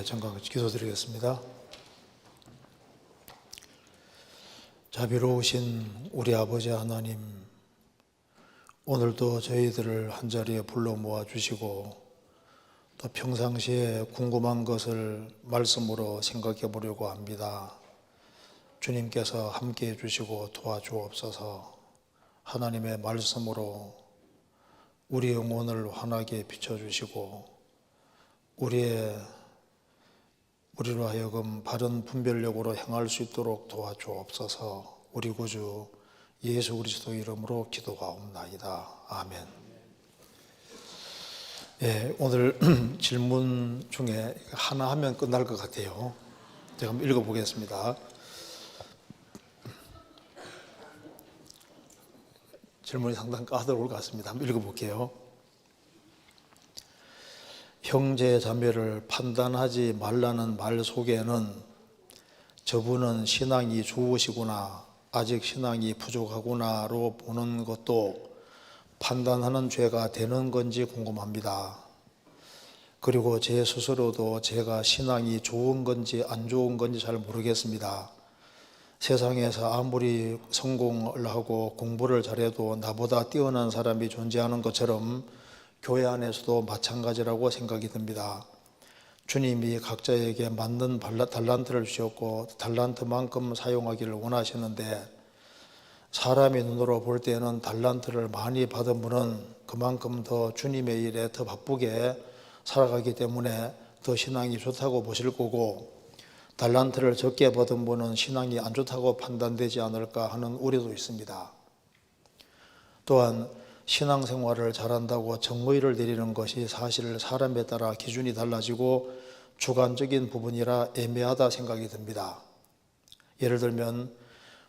잠깐 기도드리겠습니다. 자비로우신 우리 아버지 하나님, 오늘도 저희들을 한자리에 불러 모아주시고 또 평상시에 궁금한 것을 말씀으로 생각해 보려고 합니다. 주님께서 함께해 주시고 도와주옵소서. 하나님의 말씀으로 우리 영혼을 환하게 비춰주시고 우리로 하여금 바른 분별력으로 행할 수 있도록 도와주옵소서. 우리 구주 예수 그리스도 이름으로 기도하옵나이다. 아멘. 오늘 질문 중에 하나 하면 끝날 것 같아요. 제가 한번 읽어보겠습니다. 질문이 상당히 까다로울 것 같습니다. 한번 읽어볼게요. 형제 자매를 판단하지 말라는 말 속에는 저분은 신앙이 좋으시구나, 아직 신앙이 부족하구나로 보는 것도 판단하는 죄가 되는 건지 궁금합니다. 그리고 제 스스로도 제가 신앙이 좋은 건지 안 좋은 건지 잘 모르겠습니다. 세상에서 아무리 성공을 하고 공부를 잘해도 나보다 뛰어난 사람이 존재하는 것처럼 교회 안에서도 마찬가지라고 생각이 듭니다. 주님이 각자에게 맞는 달란트를 주셨고 달란트만큼 사용하기를 원하시는데 사람의 눈으로 볼 때는 달란트를 많이 받은 분은 그만큼 더 주님의 일에 더 바쁘게 살아가기 때문에 더 신앙이 좋다고 보실 거고, 달란트를 적게 받은 분은 신앙이 안 좋다고 판단되지 않을까 하는 우려도 있습니다. 또한 신앙생활을 잘한다고 정의를 내리는 것이 사실 사람에 따라 기준이 달라지고 주관적인 부분이라 애매하다 생각이 듭니다. 예를 들면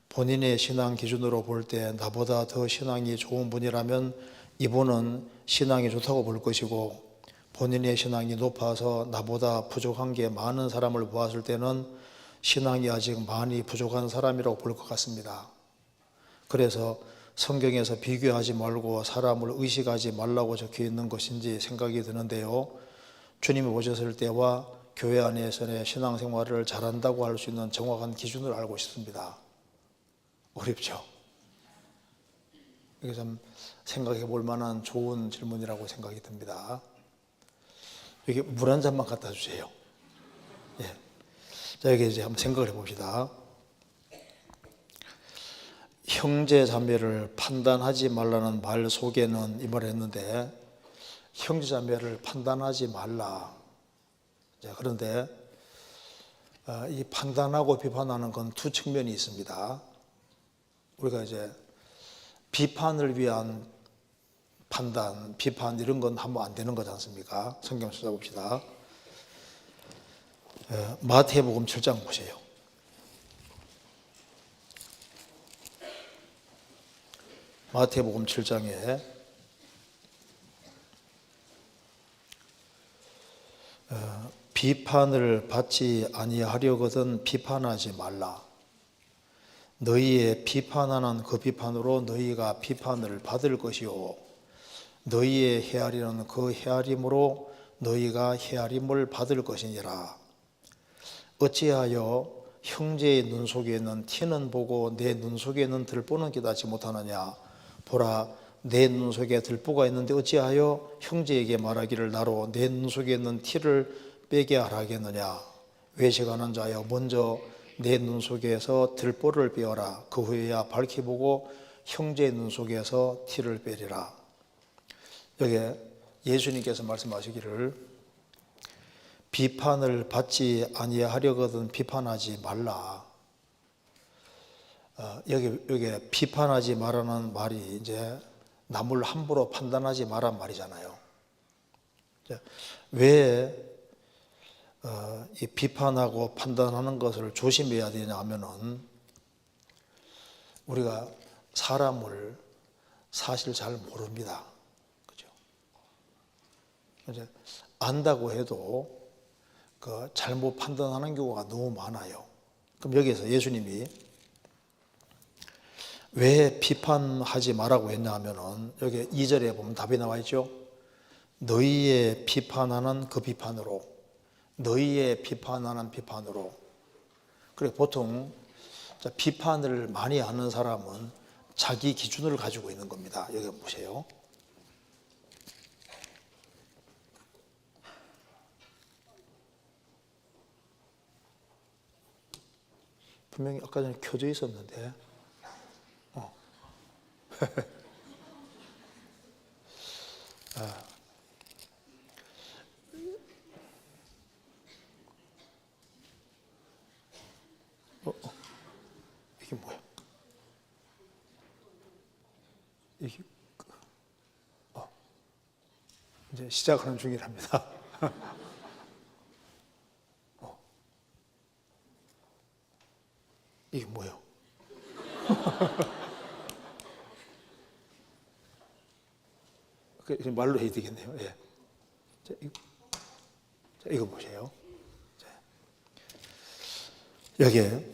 본인의 신앙 기준으로 볼 때 나보다 더 신앙이 좋은 분이라면 이분은 신앙이 좋다고 볼 것이고, 본인의 신앙이 높아서 나보다 부족한 게 많은 사람을 보았을 때는 신앙이 아직 많이 부족한 사람이라고 볼 것 같습니다. 그래서 성경에서 비교하지 말고 사람을 의식하지 말라고 적혀 있는 것인지 생각이 드는데요. 주님이 오셨을 때와 교회 안에서의 신앙생활을 잘한다고 할 수 있는 정확한 기준을 알고 싶습니다. 어렵죠? 이게 좀 생각해 볼 만한 좋은 질문이라고 생각이 듭니다. 여기 물 한 잔만 갖다 주세요. 자, 여기 이제 한번 생각을 해 봅시다. 형제 자매를 판단하지 말라는 말 속에는 이 말을 했는데, 형제 자매를 판단하지 말라. 그런데 이 판단하고 비판하는 건 두 측면이 있습니다. 우리가 이제 비판을 위한 판단, 비판 이런 건 하면 안 되는 거지 않습니까? 성경 찾아봅시다. 마태복음 7장 보세요. 마태복음 7장에 비판을 받지 아니하려거든 비판하지 말라. 너희의 비판하는 그 비판으로 너희가 비판을 받을 것이요, 너희의 헤아리는 그 헤아림으로 너희가 헤아림을 받을 것이니라. 어찌하여 형제의 눈 속에는 티는 보고 내 눈 속에는 들보는 깨닫지 못하느냐. 보라, 내 눈 속에 들보가 있는데 어찌하여 형제에게 말하기를 나로 내 눈 속에 있는 티를 빼게 하라겠느냐. 외식하는 자여, 먼저 내 눈 속에서 들보를 빼어라. 그 후에야 밝히 보고 형제의 눈 속에서 티를 빼리라. 여기에 예수님께서 말씀하시기를 비판을 받지 아니하려거든 비판하지 말라. 여기 비판하지 말라는 말이 이제 남을 함부로 판단하지 말란 말이잖아요. 왜 이 비판하고 판단하는 것을 조심해야 되냐 하면은, 우리가 사람을 사실 잘 모릅니다. 그죠? 이제 안다고 해도 그 잘못 판단하는 경우가 너무 많아요. 그럼 여기에서 예수님이 왜 비판하지 말라고 했냐 하면은, 여기 2절에 보면 답이 나와 있죠. 너희의 비판하는 그 비판으로 너희의 비판하는 비판으로. 그래 보통 비판을 많이 하는 사람은 자기 기준을 가지고 있는 겁니다. 여기 보세요. 분명히 아까 전에 켜져 있었는데. 이게 뭐야? 이게 이제 시작하는 중이랍니다. 이게 뭐예요? 말로 해야 되겠네요. 예. 자, 이거 보세요. 자, 여기에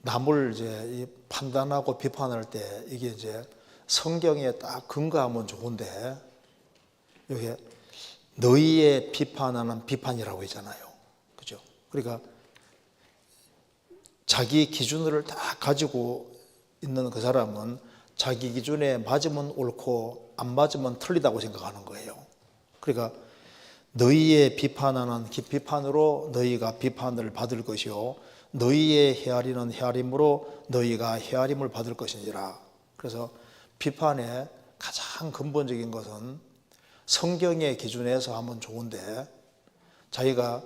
남을 이제 판단하고 비판할 때 이게 이제 성경에 딱 근거하면 좋은데 여기에 너희의 비판하는 비판이라고 했잖아요. 그죠? 그러니까 자기 기준을 다 가지고 있는 그 사람은 자기 기준에 맞으면 옳고 안 맞으면 틀리다고 생각하는 거예요. 그러니까 너희의 비판하는 비판으로 너희가 비판을 받을 것이요 너희의 헤아리는 헤아림으로 너희가 헤아림을 받을 것이니라. 그래서 비판의 가장 근본적인 것은 성경의 기준에서 하면 좋은데 자기가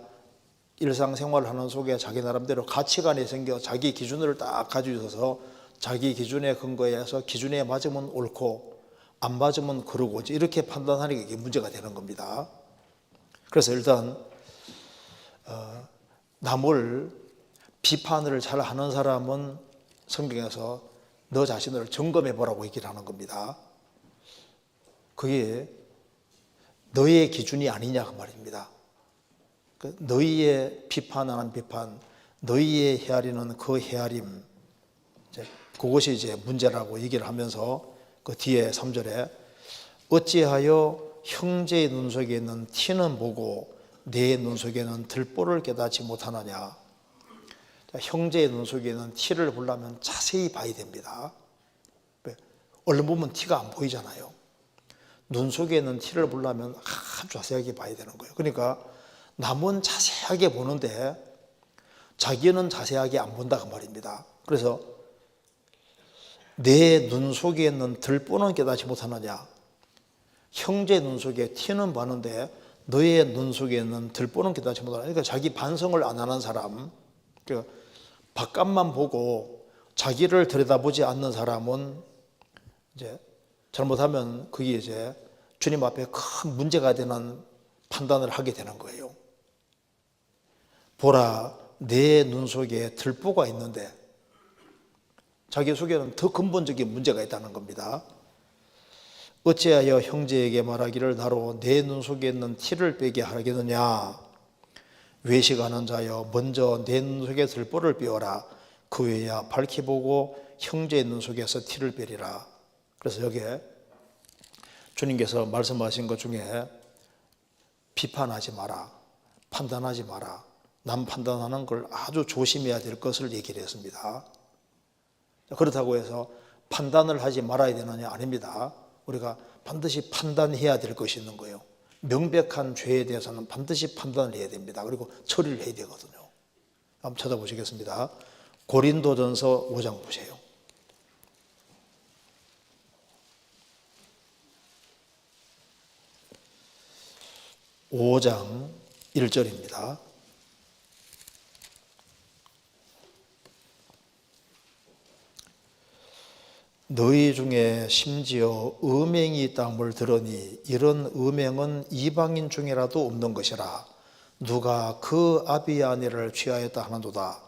일상생활을 하는 속에 자기 나름대로 가치관이 생겨 자기 기준을 딱 가지고 있어서 자기 기준에 근거해서 기준에 맞으면 옳고 안 맞으면 그러고 이렇게 판단하는 게 문제가 되는 겁니다. 그래서 일단 남을 비판을 잘 하는 사람은 성경에서 너 자신을 점검해 보라고 얘기를 하는 겁니다. 그게 너의 기준이 아니냐 그 말입니다. 너희의 비판하는 비판, 너희의 헤아리는 그 헤아림, 그것이 이제 문제라고 얘기를 하면서 그 뒤에 3절에 어찌하여 형제의 눈 속에 있는 티는 보고 내 눈 속에는 들보를 깨닫지 못하느냐. 형제의 눈 속에 있는 티를 보려면 자세히 봐야 됩니다. 얼른 보면 티가 안 보이잖아요. 눈 속에 있는 티를 보려면 아주 자세하게 봐야 되는 거예요. 그러니까 남은 자세하게 보는데 자기는 자세하게 안 본다 그 말입니다. 그래서 내 눈 속에 있는 들보는 깨닫지 못하느냐. 형제 눈 속에 티는 봤는데 너의 눈 속에 있는 들보는 깨닫지 못하느냐. 그러니까 자기 반성을 안 하는 사람, 그러니까 바깥만 보고 자기를 들여다보지 않는 사람은 이제 잘못하면 그게 이제 주님 앞에 큰 문제가 되는 판단을 하게 되는 거예요. 보라, 내 눈 속에 들보가 있는데 자기 속에는 더 근본적인 문제가 있다는 겁니다. 어찌하여 형제에게 말하기를 나로 내 눈 속에 있는 티를 빼게 하겠느냐. 외식하는 자여 먼저 내 눈 속에 들보를 빼어라. 그 외야 밝히 보고 형제의 눈 속에서 티를 빼리라. 그래서 여기에 주님께서 말씀하신 것 중에 비판하지 마라, 판단하지 마라, 남 판단하는 걸 아주 조심해야 될 것을 얘기를 했습니다. 그렇다고 해서 판단을 하지 말아야 되느냐? 아닙니다. 우리가 반드시 판단해야 될 것이 있는 거예요. 명백한 죄에 대해서는 반드시 판단을 해야 됩니다. 그리고 처리를 해야 되거든요. 한번 찾아보시겠습니다. 고린도전서 5장 보세요. 5장 1절입니다. 너희 중에 심지어 음행이 있다함을 들으니 이런 음행은 이방인 중에라도 없는 것이라. 누가 그 아비의 아내를 취하였다 하는도다.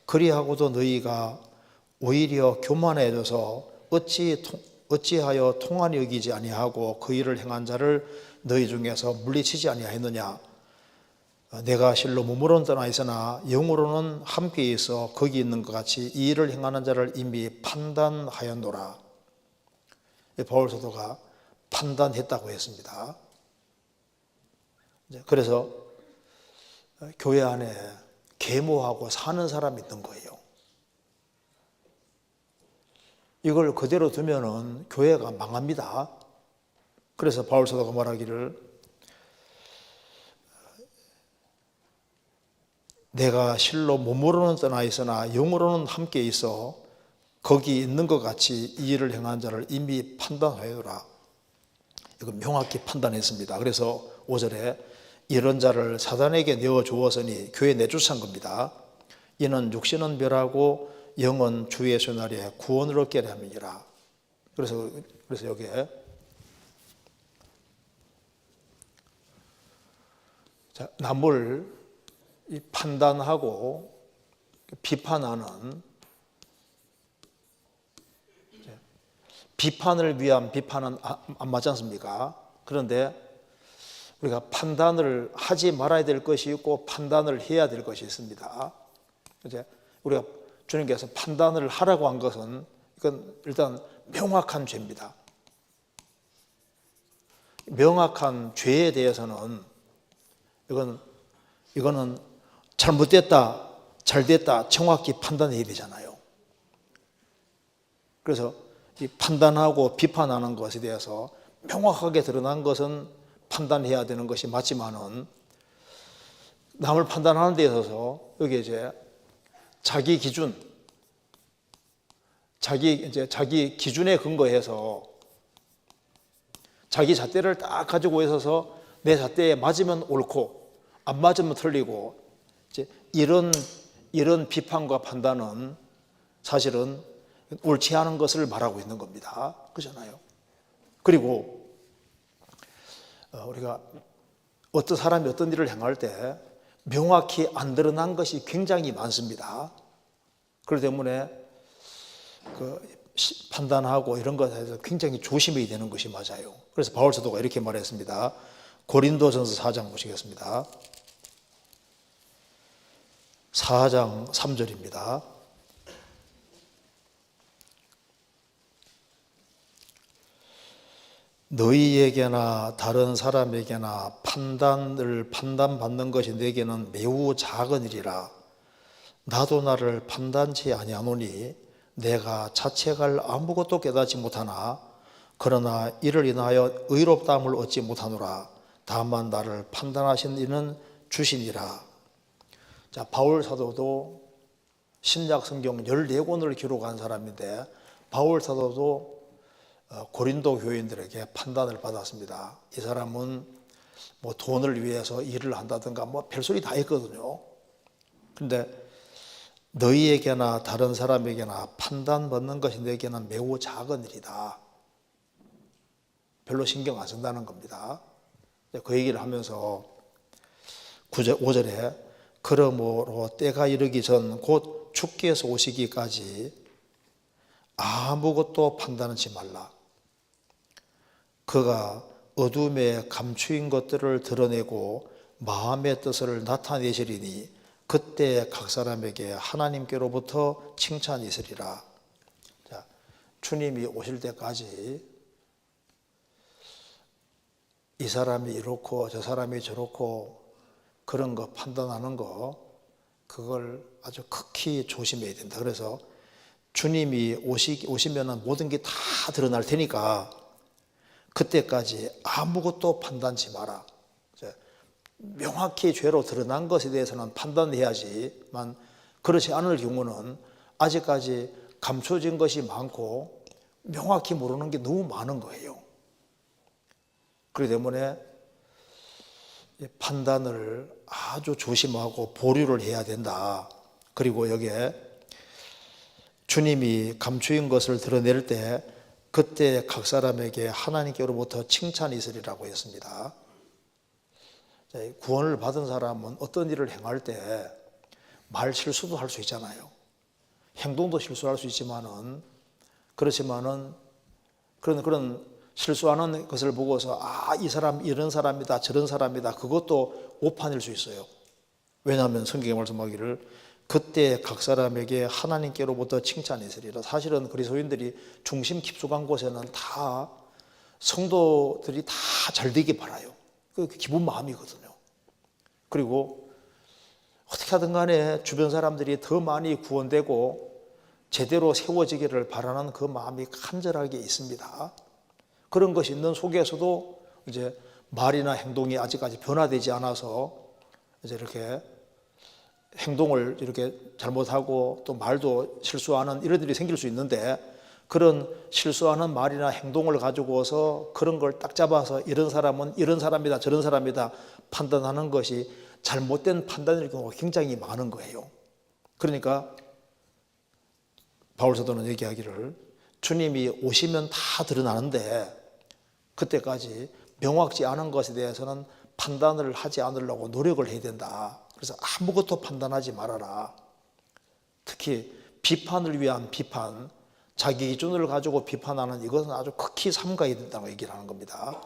그리하고도 너희가 오히려 교만해져서 어찌하여 통한이 여기지 아니하고 그 일을 행한 자를 너희 중에서 물리치지 아니하였느냐. 내가 실로 몸으로는 떠나 있으나 영으로는 함께 있어 거기 있는 것 같이 이 일을 행하는 자를 이미 판단하였노라. 바울 사도가 판단했다고 했습니다. 그래서 교회 안에 계모하고 사는 사람이 있는 거예요. 이걸 그대로 두면은 교회가 망합니다. 그래서 바울 사도가 말하기를 내가 실로 몸으로는 떠나 있으나 영으로는 함께 있어 거기 있는 것 같이 이 일을 행한 자를 이미 판단하여라. 이거 명확히 판단했습니다. 그래서 5절에 이런 자를 사단에게 내어주었으니 교회에 내쫓은 겁니다. 이는 육신은 멸하고 영은 주 예수 날에 구원을 얻게 함이니라. 그래서 여기에 남을 판단하고 비판하는, 비판을 위한 비판은 안 맞지 않습니까? 그런데 우리가 판단을 하지 말아야 될 것이 있고 판단을 해야 될 것이 있습니다. 이제 우리가 주님께서 판단을 하라고 한 것은 이건 일단 명확한 죄입니다. 명확한 죄에 대해서는 이거는 잘못됐다, 잘됐다 정확히 판단해야 되잖아요. 그래서 이 판단하고 비판하는 것에 대해서 명확하게 드러난 것은 판단해야 되는 것이 맞지만은 남을 판단하는 데 있어서 여기 이제 자기 기준에 근거해서 자기 잣대를 딱 가지고 있어서 내 잣대에 맞으면 옳고 안 맞으면 틀리고 이제 이런 비판과 판단은 사실은 옳지 않은 것을 말하고 있는 겁니다. 그렇잖아요. 그리고 우리가 어떤 사람이 어떤 일을 행할 때 명확히 안 드러난 것이 굉장히 많습니다. 그렇기 때문에 판단하고 이런 것에 대해서 굉장히 조심해야 되는 것이 맞아요. 그래서 바울 사도가 이렇게 말했습니다. 고린도전서 4장 보시겠습니다. 4장 3절입니다. 너희에게나 다른 사람에게나 판단받는 것이 내게는 매우 작은 일이라. 나도 나를 판단치 아니하노니 내가 자책할 아무것도 깨닫지 못하나 그러나 이를 인하여 의롭다함을 얻지 못하노라. 다만 나를 판단하신 이는 주시니라. 자, 바울 사도도 신약 성경 14권을 기록한 사람인데 바울 사도도 고린도 교인들에게 판단을 받았습니다. 이 사람은 뭐 돈을 위해서 일을 한다든가 뭐 별소리 다 했거든요. 그런데 너희에게나 다른 사람에게나 판단받는 것이 내게는 매우 작은 일이다. 별로 신경 안 쓴다는 겁니다. 그 얘기를 하면서 5절에 그러므로 때가 이르기 전 곧 주께서 오시기까지 아무것도 판단하지 말라. 그가 어둠에 감추인 것들을 드러내고 마음의 뜻을 나타내시리니 그때 각 사람에게 하나님께로부터 칭찬이 있으리라. 자, 주님이 오실 때까지 이 사람이 이렇고 저 사람이 저렇고 그런 거 판단하는 거 그걸 아주 극히 조심해야 된다. 그래서 주님이 오시면은 모든 게 다 드러날 테니까 그때까지 아무것도 판단치 마라. 명확히 죄로 드러난 것에 대해서는 판단해야지만 그렇지 않을 경우는 아직까지 감춰진 것이 많고 명확히 모르는 게 너무 많은 거예요. 그렇기 때문에 판단을 아주 조심하고 보류를 해야 된다. 그리고 여기에 주님이 감추인 것을 드러낼 때 그때 각 사람에게 하나님께로부터 칭찬이 있으리라고 했습니다. 구원을 받은 사람은 어떤 일을 행할 때 말 실수도 할 수 있잖아요. 행동도 실수할 수 있지만은 그렇지만은 그런 실수하는 것을 보고서 이 사람 이런 사람이다 저런 사람이다 그것도 오판일 수 있어요. 왜냐하면 성경에 말씀하기를 그때 각 사람에게 하나님께로부터 칭찬이 있으리라. 사실은 그리스도인들이 중심 깊숙한 곳에는 다 성도들이 다 잘 되길 바라요. 그 기쁜 마음이거든요. 그리고 어떻게 하든 간에 주변 사람들이 더 많이 구원되고 제대로 세워지기를 바라는 그 마음이 간절하게 있습니다. 그런 것이 있는 속에서도 이제 말이나 행동이 아직까지 변화되지 않아서 이제 이렇게 행동을 이렇게 잘못하고 또 말도 실수하는 이런 일이 생길 수 있는데, 그런 실수하는 말이나 행동을 가지고서 그런 걸 딱 잡아서 이런 사람은 이런 사람이다 저런 사람이다 판단하는 것이 잘못된 판단일 경우가 굉장히 많은 거예요. 그러니까 바울 사도는 얘기하기를 주님이 오시면 다 드러나는데 그때까지 명확지 않은 것에 대해서는 판단을 하지 않으려고 노력을 해야 된다. 그래서 아무것도 판단하지 말아라. 특히 비판을 위한 비판, 자기 기준을 가지고 비판하는 이것은 아주 극히 삼가야 된다고 얘기를 하는 겁니다.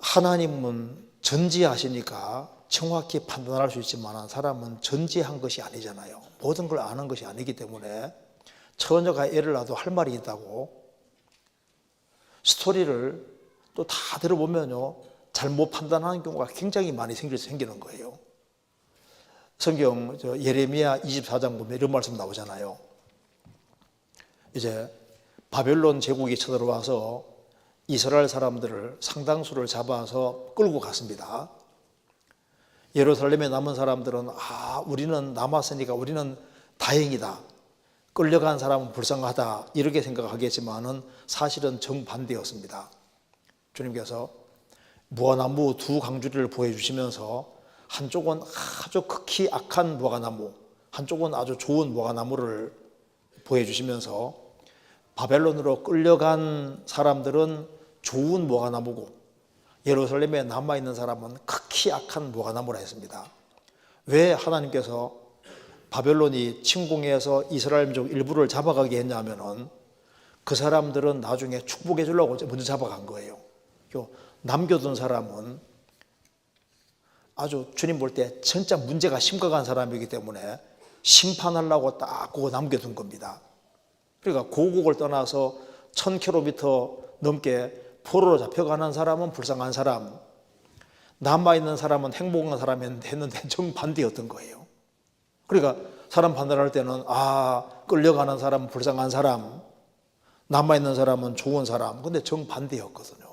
하나님은 전지하시니까 정확히 판단할 수 있지만 사람은 전지한 것이 아니잖아요. 모든 걸 아는 것이 아니기 때문에 처녀가 애를 낳아도 할 말이 있다고, 스토리를 또 다 들어보면요 잘못 판단하는 경우가 굉장히 많이 생기는 거예요. 성경 예레미야 24장 보면 이런 말씀 나오잖아요. 이제 바벨론 제국이 쳐들어와서 이스라엘 사람들을 상당수를 잡아서 끌고 갔습니다. 예루살렘에 남은 사람들은 우리는 남았으니까 우리는 다행이다, 끌려간 사람은 불쌍하다 이렇게 생각하겠지만은 사실은 정반대였습니다. 주님께서 무화나무 두 강주리를 보여주시면서 한쪽은 아주 극히 악한 무화과나무, 한쪽은 아주 좋은 무화과나무를 보여주시면서 바벨론으로 끌려간 사람들은 좋은 무화과나무고 예루살렘에 남아있는 사람은 극히 악한 무화과나무라 했습니다. 왜 하나님께서 바벨론이 침공해서 이스라엘 민족 일부를 잡아가게 했냐면은 그 사람들은 나중에 축복해 주려고 먼저 잡아간 거예요. 남겨둔 사람은 아주 주님 볼 때 진짜 문제가 심각한 사람이기 때문에 심판하려고 딱 그거 남겨둔 겁니다. 그러니까 고국을 떠나서 1000km 넘게 포로로 잡혀가는 사람은 불쌍한 사람, 남아있는 사람은 행복한 사람이 했는데 정반대였던 거예요. 그러니까 사람 판단할 때는 끌려가는 사람은 불쌍한 사람, 남아있는 사람은 좋은 사람, 근데 정반대였거든요.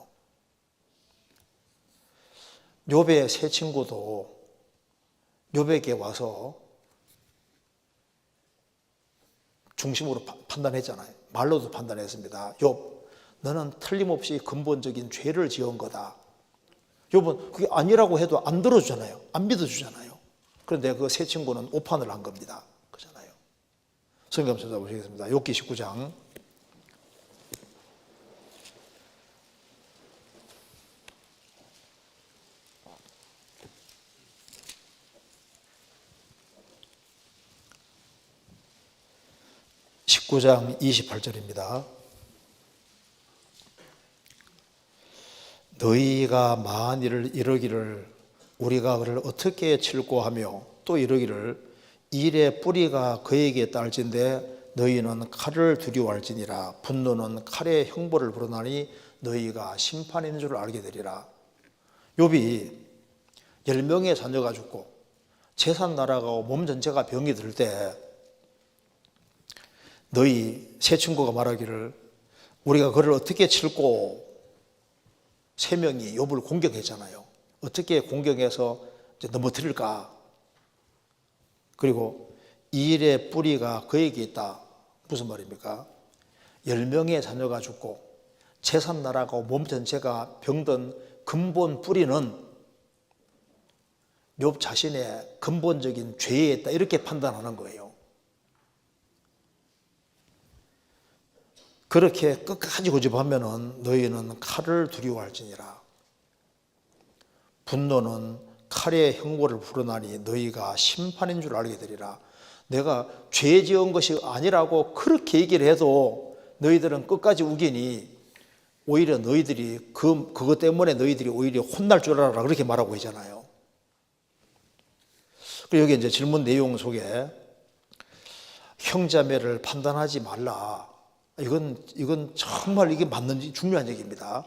욥의 세 친구도 욥에게 와서 중심으로 판단했잖아요. 말로도 판단했습니다. 욥, 너는 틀림없이 근본적인 죄를 지은 거다. 욥은 그게 아니라고 해도 안 들어주잖아요. 안 믿어주잖아요. 그런데 그 세 친구는 오판을 한 겁니다. 그렇잖아요. 성경 찾아보시겠습니다. 욥기 19장 19장 28절입니다. 너희가 만일 이르기를 우리가 그를 어떻게 칠고 하며 또 이르기를 일의 뿌리가 그에게 딸진대 너희는 칼을 두려워할지니라. 분노는 칼의 형벌을 부르나니 너희가 심판인 줄 알게 되리라. 욥이 10명의 자녀가 죽고 재산 날아가고 몸 전체가 병이 들 때 너희 세 친구가 말하기를 우리가 그를 어떻게 칠고, 세 명이 욥을 공격했잖아요. 어떻게 공격해서 넘어뜨릴까? 그리고 이 일의 뿌리가 그에게 있다. 무슨 말입니까? 10명의 자녀가 죽고 재산 날아가고 몸 전체가 병든 근본 뿌리는 욥 자신의 근본적인 죄에 있다, 이렇게 판단하는 거예요. 그렇게 끝까지 고집하면은 너희는 칼을 두려워할지니라. 분노는 칼의 형벌을 부르나니 너희가 심판인 줄 알게 되리라. 내가 죄 지은 것이 아니라고 그렇게 얘기를 해도 너희들은 끝까지 우기니 오히려 너희들이 그것 때문에 너희들이 오히려 혼날 줄 알아라, 그렇게 말하고 있잖아요. 그리고 여기 이제 질문 내용 속에 형제자매를 판단하지 말라. 이건 정말 이게 맞는지 중요한 얘기입니다.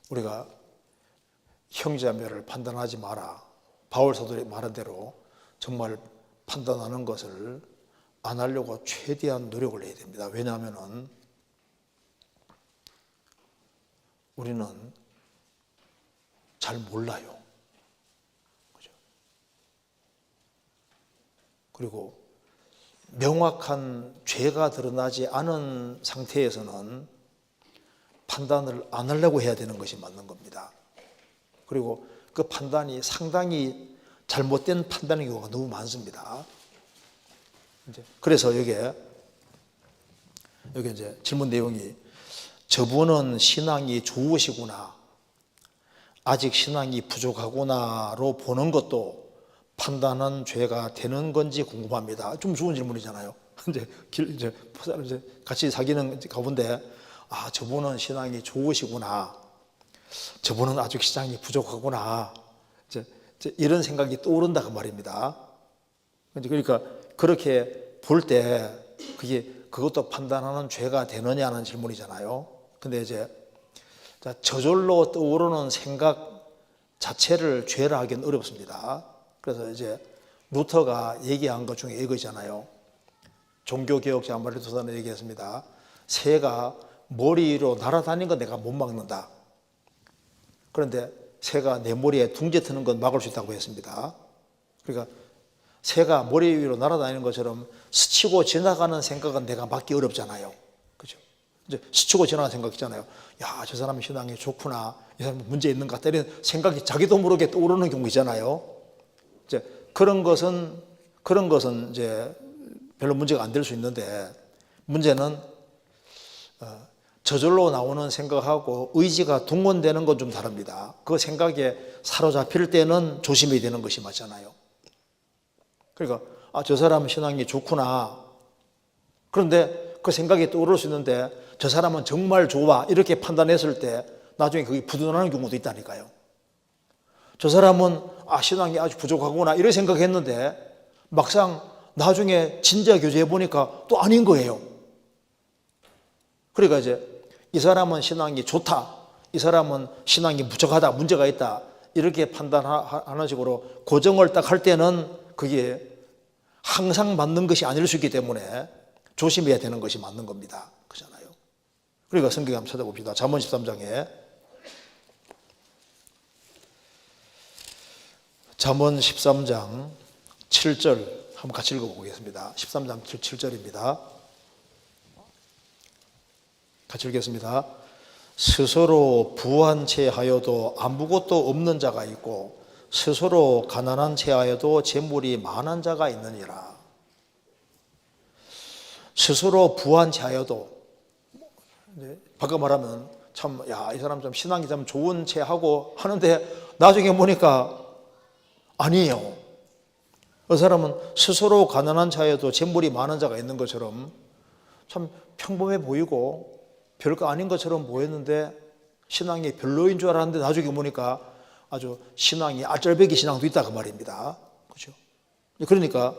우리가 형제자매를 판단하지 마라. 바울 사도의 말한 대로 정말 판단하는 것을 안 하려고 최대한 노력을 해야 됩니다. 왜냐하면 우리는 잘 몰라요. 그죠? 그리고 명확한 죄가 드러나지 않은 상태에서는 판단을 안 하려고 해야 되는 것이 맞는 겁니다. 그리고 그 판단이 상당히 잘못된 판단의 경우가 너무 많습니다. 그래서 여기에 이제 질문 내용이 저분은 신앙이 좋으시구나, 아직 신앙이 부족하구나로 보는 것도 판단한 죄가 되는 건지 궁금합니다. 좀 좋은 질문이잖아요. 이제 같이 사귀는 가운데 저분은 신앙이 좋으시구나, 저분은 아직 신앙이 부족하구나, 이제 이런 생각이 떠오른다 그 말입니다. 그러니까 그렇게 볼 때 그것도 판단하는 죄가 되느냐는 질문이잖아요. 근데 이제 저절로 떠오르는 생각 자체를 죄라 하기는 어렵습니다. 그래서 이제 루터가 얘기한 것 중에 이거잖아요. 종교개혁자 마르틴 루터는 얘기했습니다. 새가 머리 위로 날아다니는 건 내가 못 막는다. 그런데 새가 내 머리에 둥지 트는 건 막을 수 있다고 했습니다. 그러니까 새가 머리 위로 날아다니는 것처럼 스치고 지나가는 생각은 내가 막기 어렵잖아요. 그죠? 이제 스치고 지나가는 생각 있잖아요. 야, 저 사람 신앙이 좋구나, 이 사람 문제 있는 것 같다, 이런 생각이 자기도 모르게 떠오르는 경우 있잖아요. 이제 그런 것은 이제 별로 문제가 안 될 수 있는데, 문제는 저절로 나오는 생각하고 의지가 동원되는 건 좀 다릅니다. 그 생각에 사로잡힐 때는 조심해야 되는 것이 맞잖아요. 그러니까 저 사람 신앙이 좋구나, 그런데 그 생각이 떠오를 수 있는데 저 사람은 정말 좋아, 이렇게 판단했을 때 나중에 그게 부도나는 경우도 있다니까요. 저 사람은 신앙이 아주 부족하구나 이렇게 생각했는데 막상 나중에 진지하게 교제해 보니까 또 아닌 거예요. 그러니까 이제 이 사람은 신앙이 좋다, 이 사람은 신앙이 부족하다, 문제가 있다, 이렇게 판단하는 식으로 고정을 딱 할 때는 그게 항상 맞는 것이 아닐 수 있기 때문에 조심해야 되는 것이 맞는 겁니다. 그렇잖아요. 그러니까 성경 한번 찾아봅시다. 잠언 13장에 잠언 13장 7절 한번 같이 읽어보겠습니다. 13장 7절입니다. 같이 읽겠습니다. 스스로 부한 채 하여도 아무것도 없는 자가 있고 스스로 가난한 채 하여도 재물이 많은 자가 있느니라. 스스로 부한 채 하여도, 바꿔 말하면 참, 이 사람 좀 신앙이 참 좋은 채 하고 하는데 나중에 보니까 아니에요. 그 사람은 스스로 가난한 자여도 재물이 많은 자가 있는 것처럼 참 평범해 보이고 별거 아닌 것처럼 보였는데 신앙이 별로인 줄 알았는데 나중에 보니까 아주 신앙이 알짜배기 신앙도 있다 그 말입니다. 그렇죠? 그러니까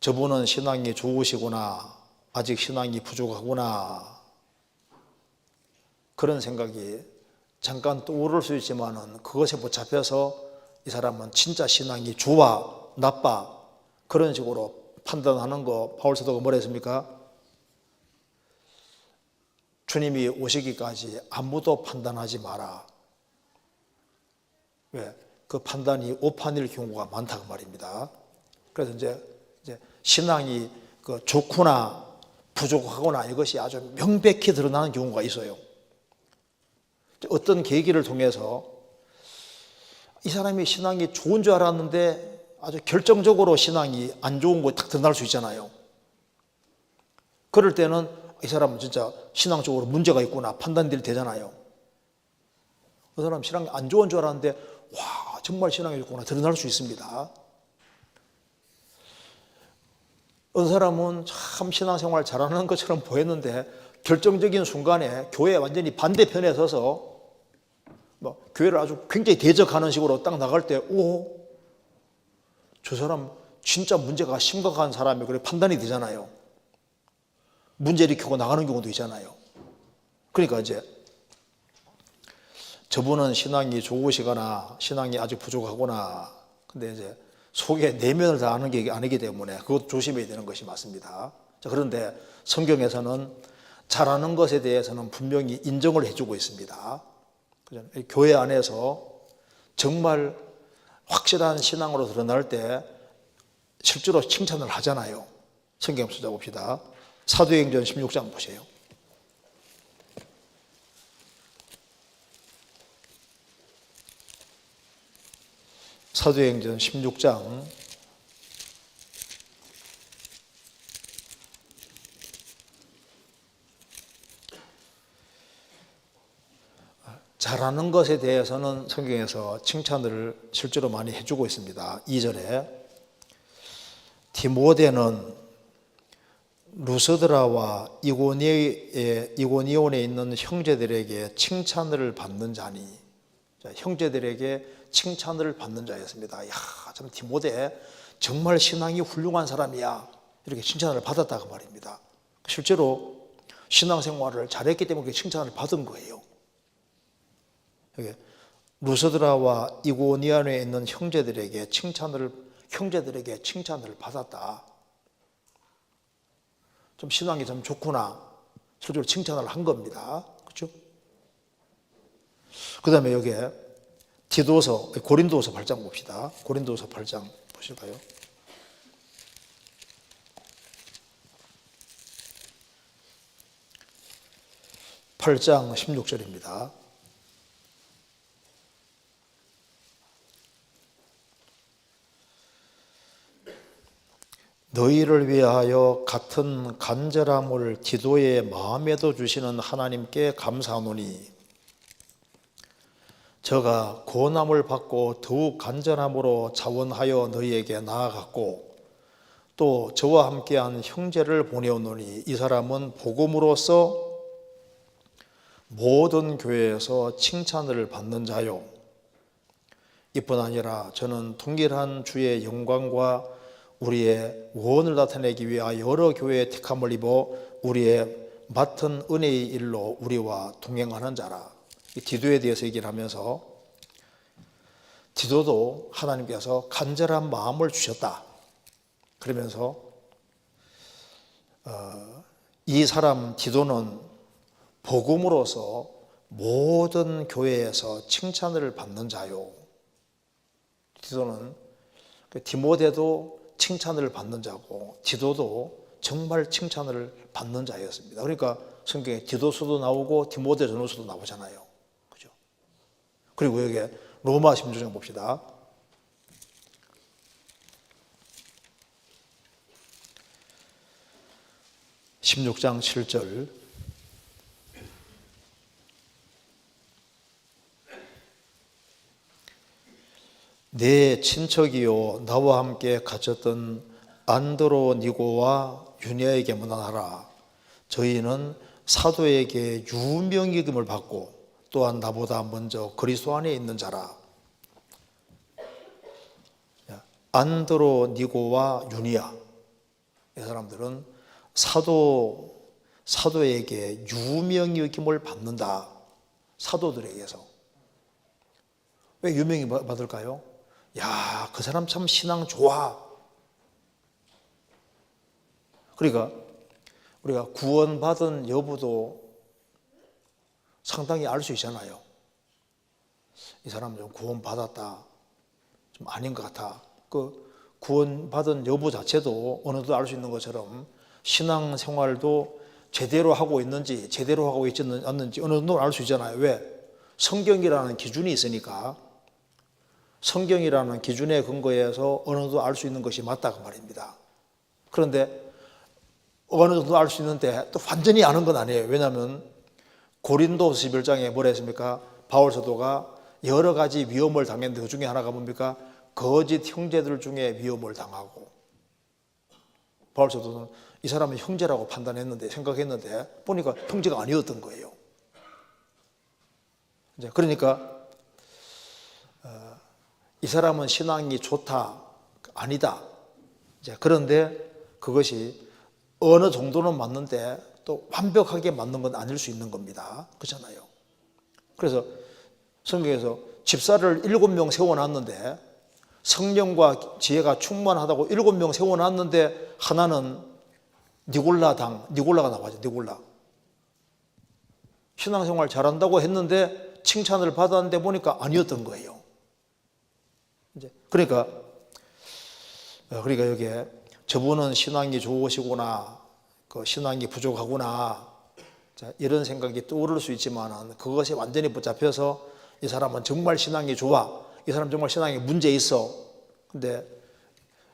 저분은 신앙이 좋으시구나, 아직 신앙이 부족하구나, 그런 생각이 잠깐 떠오를 수 있지만은 그것에 못 잡혀서 이 사람은 진짜 신앙이 좋아, 나빠, 그런 식으로 판단하는 거 바울 사도가 뭐라 했습니까? 주님이 오시기까지 아무도 판단하지 마라. 왜? 그 판단이 오판일 경우가 많다고 말입니다. 그래서 이제 신앙이 좋구나 부족하거나 이것이 아주 명백히 드러나는 경우가 있어요. 어떤 계기를 통해서 이 사람이 신앙이 좋은 줄 알았는데 아주 결정적으로 신앙이 안 좋은 거 딱 드러날 수 있잖아요. 그럴 때는 이 사람은 진짜 신앙적으로 문제가 있구나 판단이 되잖아요. 그 사람 신앙이 안 좋은 줄 알았는데 와 정말 신앙이 좋구나 드러날 수 있습니다. 어떤 사람은 참 신앙생활 잘하는 것처럼 보였는데 결정적인 순간에 교회 완전히 반대편에 서서 교회를 아주 굉장히 대적하는 식으로 딱 나갈 때 저 사람 진짜 문제가 심각한 사람이 그래 판단이 되잖아요. 문제 일으키고 나가는 경우도 있잖아요. 그러니까 이제 저분은 신앙이 좋으시거나 신앙이 아직 부족하거나, 근데 이제 속에 내면을 다 아는 게 아니기 때문에 그것도 조심해야 되는 것이 맞습니다. 자, 그런데 성경에서는 잘하는 것에 대해서는 분명히 인정을 해주고 있습니다. 교회 안에서 정말 확실한 신앙으로 드러날 때 실제로 칭찬을 하잖아요. 성경 찾아봅시다. 사도행전 16장 보세요. 사도행전 16장 잘하는 것에 대해서는 성경에서 칭찬을 실제로 많이 해주고 있습니다. 2절에 디모데는 루스드라와 이고니온에 있는 형제들에게 칭찬을 받는 자니, 자, 형제들에게 칭찬을 받는 자였습니다. 야, 참 디모데 정말 신앙이 훌륭한 사람이야, 이렇게 칭찬을 받았다고 말입니다. 실제로 신앙생활을 잘했기 때문에 칭찬을 받은 거예요. 루스드라와 이고니온에 있는 형제들에게 칭찬을 받았다. 좀 신앙이 좀 좋구나, 실제로 칭찬을 한 겁니다. 그렇죠? 그 다음에 여기에 고린도서 8장 봅시다. 고린도서 8장 보실까요? (8장) 16절입니다. 너희를 위하여 같은 간절함을 디도의 마음에도 주시는 하나님께 감사하노니, 저가 고난을 받고 더욱 간절함으로 자원하여 너희에게 나아갔고, 또 저와 함께한 형제를 보내오노니 이 사람은 복음으로써 모든 교회에서 칭찬을 받는 자요, 이뿐 아니라 저는 동일한 주의 영광과 우리의 구원을 나타내기 위하여 여러 교회의 택함을 입어 우리의 맡은 은혜의 일로 우리와 동행하는 자라. 디도에 대해서 얘기를 하면서 디도도 하나님께서 간절한 마음을 주셨다. 그러면서 이 사람 디도는 복음으로서 모든 교회에서 칭찬을 받는 자요. 디도는 디모데도 칭찬을 받는 자고 디도도 정말 칭찬을 받는 자였습니다. 그러니까 성경에 디도서도 나오고 디모데전서도 나오잖아요. 그죠? 그리고 여기 로마 16장 봅시다. (16장 7절) 내 친척이요 나와 함께 갇혔던 안드로니고와 유니아에게 문안하라. 저희는 사도에게 유명히 여김을 받고 또한 나보다 먼저 그리스도 안에 있는 자라. 안드로니고와 유니아, 이 사람들은 사도에게 유명히 여김을 받는다. 사도들에게서. 왜 유명히 받을까요? 야, 그 사람 참 신앙 좋아. 그러니까 우리가 구원받은 여부도 상당히 알 수 있잖아요. 이 사람 좀 구원받았다, 좀 아닌 것 같아. 그 구원받은 여부 자체도 어느 정도 알 수 있는 것처럼 신앙생활도 제대로 하고 있는지 제대로 하고 있지 않는지 어느 정도 알 수 있잖아요. 왜? 성경이라는 기준이 있으니까. 성경이라는 기준에 근거해서 어느 정도 알 수 있는 것이 맞다고 말입니다. 그런데 어느 정도 알 수 있는데 또 완전히 아는 건 아니에요. 왜냐하면 고린도서 11장에 뭐라 했습니까? 바울 사도가 여러 가지 위험을 당했는데 그 중에 하나가 뭡니까? 거짓 형제들 중에 위험을 당하고. 바울 사도는 이 사람은 형제라고 생각했는데 보니까 형제가 아니었던 거예요. 이제 그러니까 이 사람은 신앙이 좋다, 아니다. 이제 그런데 그것이 어느 정도는 맞는데 또 완벽하게 맞는 건 아닐 수 있는 겁니다. 그렇잖아요. 그래서 성경에서 집사를 7명 세워놨는데 성령과 지혜가 충만하다고 7명 세워놨는데 하나는 니골라가 나와죠. 니골라. 신앙생활 잘한다고 했는데 칭찬을 받았는데 보니까 아니었던 거예요. 이제 그러니까 여기에 저분은 신앙이 좋으시구나, 그 신앙이 부족하구나, 자, 이런 생각이 떠오를 수 있지만은 그것에 완전히 붙잡혀서 이 사람은 정말 신앙이 좋아, 이 사람 정말 신앙에 문제 있어. 근데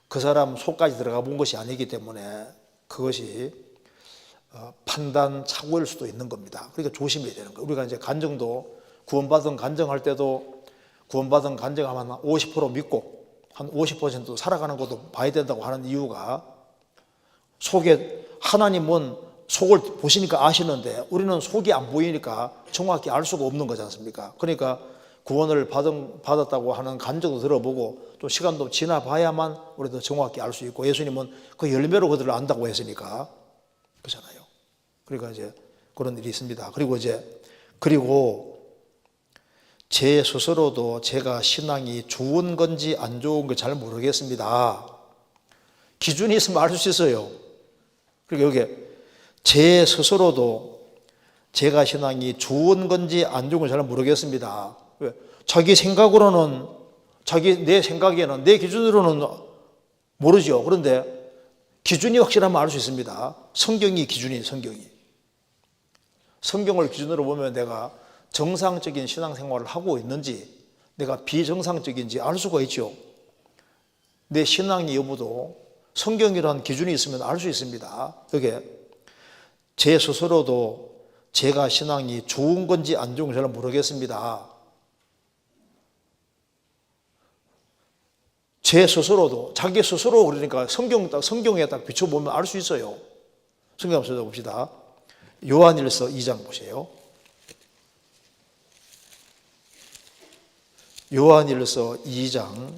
그 사람 속까지 들어가 본 것이 아니기 때문에 그것이 판단 착오일 수도 있는 겁니다. 그러니까 조심해야 되는 거예요. 우리가 이제 간증도 구원받은 간증할 때도 구원받은 간증하면 한 50% 믿고 한 50% 살아가는 것도 봐야 된다고 하는 이유가 속에 하나님은 속을 보시니까 아시는데 우리는 속이 안 보이니까 정확히 알 수가 없는 거지 않습니까? 그러니까 구원을 받았다고 하는 간증도 들어보고 또 시간도 지나봐야만 우리도 정확히 알 수 있고 예수님은 그 열매로 그들을 안다고 했으니까 그렇잖아요. 그러니까 이제 그런 일이 있습니다. 그리고 제 스스로도 제가 신앙이 좋은 건지 안 좋은 건지 잘 모르겠습니다. 기준이 있으면 알 수 있어요. 그러니까 여기 제 스스로도 제가 신앙이 좋은 건지 안 좋은 건지 잘 모르겠습니다. 왜? 자기 생각으로는 내 생각에는 내 기준으로는 모르죠. 그런데 기준이 확실하면 알 수 있습니다. 성경이 성경을 기준으로 보면 내가 정상적인 신앙생활을 하고 있는지 내가 비정상적인지 알 수가 있죠. 내 신앙의 여부도 성경이라는 기준이 있으면 알 수 있습니다. 여기에 제 스스로도 제가 신앙이 좋은 건지 안 좋은 건지 잘 모르겠습니다. 제 스스로도 자기 스스로 그러니까 성경에 딱 비춰보면 알 수 있어요. 성경 한번 찾아봅시다. 요한일서 2장 보세요. 요한일서 2장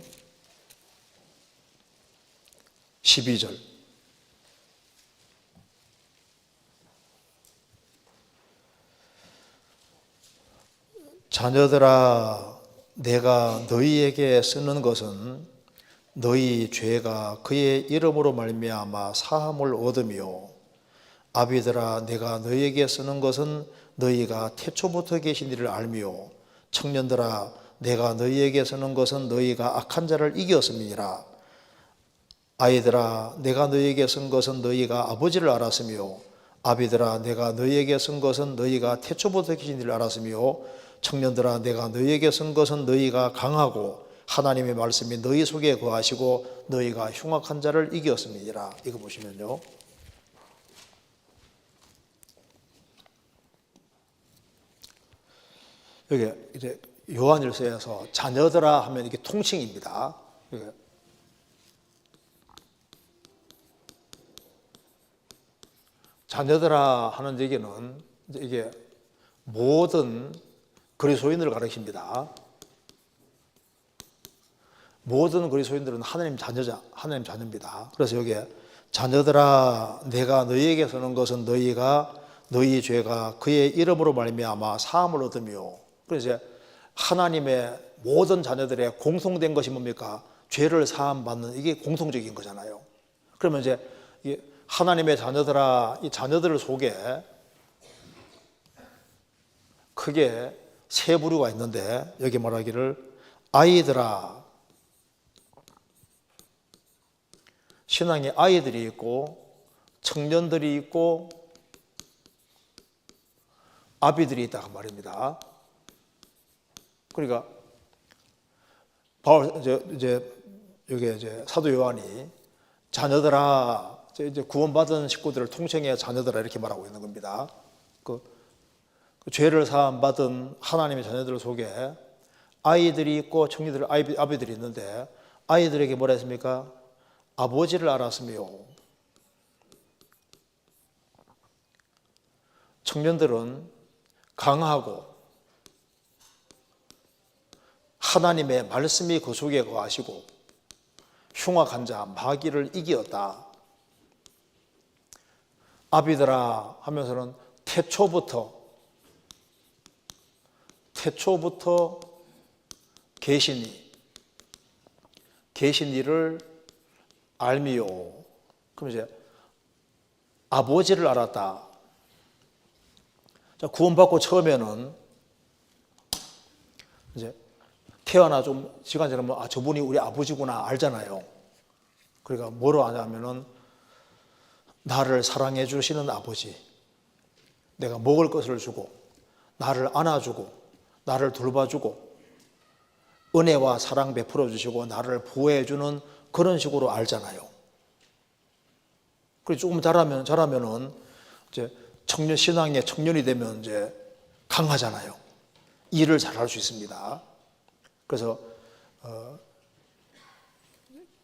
12절. 자녀들아, 내가 너희에게 쓰는 것은 너희 죄가 그의 이름으로 말미암아 사함을 얻으며, 아비들아, 내가 너희에게 쓰는 것은 너희가 태초부터 계신 이를 알며, 청년들아, 내가 너희에게 쓰는 것은 너희가 악한 자를 이겼음이니라. 아이들아, 내가 너희에게 쓴 것은 너희가 아버지를 알았으며, 아비들아, 내가 너희에게 쓴 것은 너희가 태초부터 계신 이를 알았으며, 청년들아, 내가 너희에게 쓴 것은 너희가 강하고 하나님의 말씀이 너희 속에 거하시고 너희가 흉악한 자를 이겼음이니라. 이거 보시면요, 여기 이제 요한일서에서 자녀들아 하면 이게 통칭입니다. 자녀들아 하는 얘기는 이게 모든 그리스도인을 가리킵니다. 모든 그리스도인들은 하나님 자녀입니다. 그래서 여기에 자녀들아, 내가 너희에게 쓰는 것은 너희 죄가 그의 이름으로 말미암아 사함을 얻으며. 그래서 하나님의 모든 자녀들의 공통된 것이 뭡니까? 죄를 사함 받는, 이게 공통적인 거잖아요. 그러면 이제 하나님의 자녀들아, 이 자녀들 속에 크게 세 부류가 있는데, 여기 말하기를 아이들아, 신앙의 아이들이 있고 청년들이 있고 아비들이 있다 말입니다. 그러니까 여기 사도 요한이 자녀들아, 이제 구원받은 식구들을 통칭해 자녀들아 이렇게 말하고 있는 겁니다. 그 죄를 사함 받은 하나님의 자녀들 속에 아이들이 있고 청년들, 아비들이 있는데, 아이들에게 뭐라 했습니까? 아버지를 알았으며, 청년들은 강하고 하나님의 말씀이 그 속에 거하시고 흉악한 자 마귀를 이기었다. 아비들아 하면서는 태초부터 계시니를 알미요. 그럼 이제 아버지를 알았다. 자, 구원받고 처음에는 이제 태어나 좀 시간 지나면 저분이 우리 아버지구나 알잖아요. 그러니까 뭐로 아냐면은 나를 사랑해 주시는 아버지, 내가 먹을 것을 주고 나를 안아주고 나를 돌봐주고 은혜와 사랑 베풀어 주시고 나를 보호해 주는 그런 식으로 알잖아요. 그리고 조금 자라면은 이제 신앙의 청년이 되면 이제 강하잖아요. 일을 잘할 수 있습니다. 그래서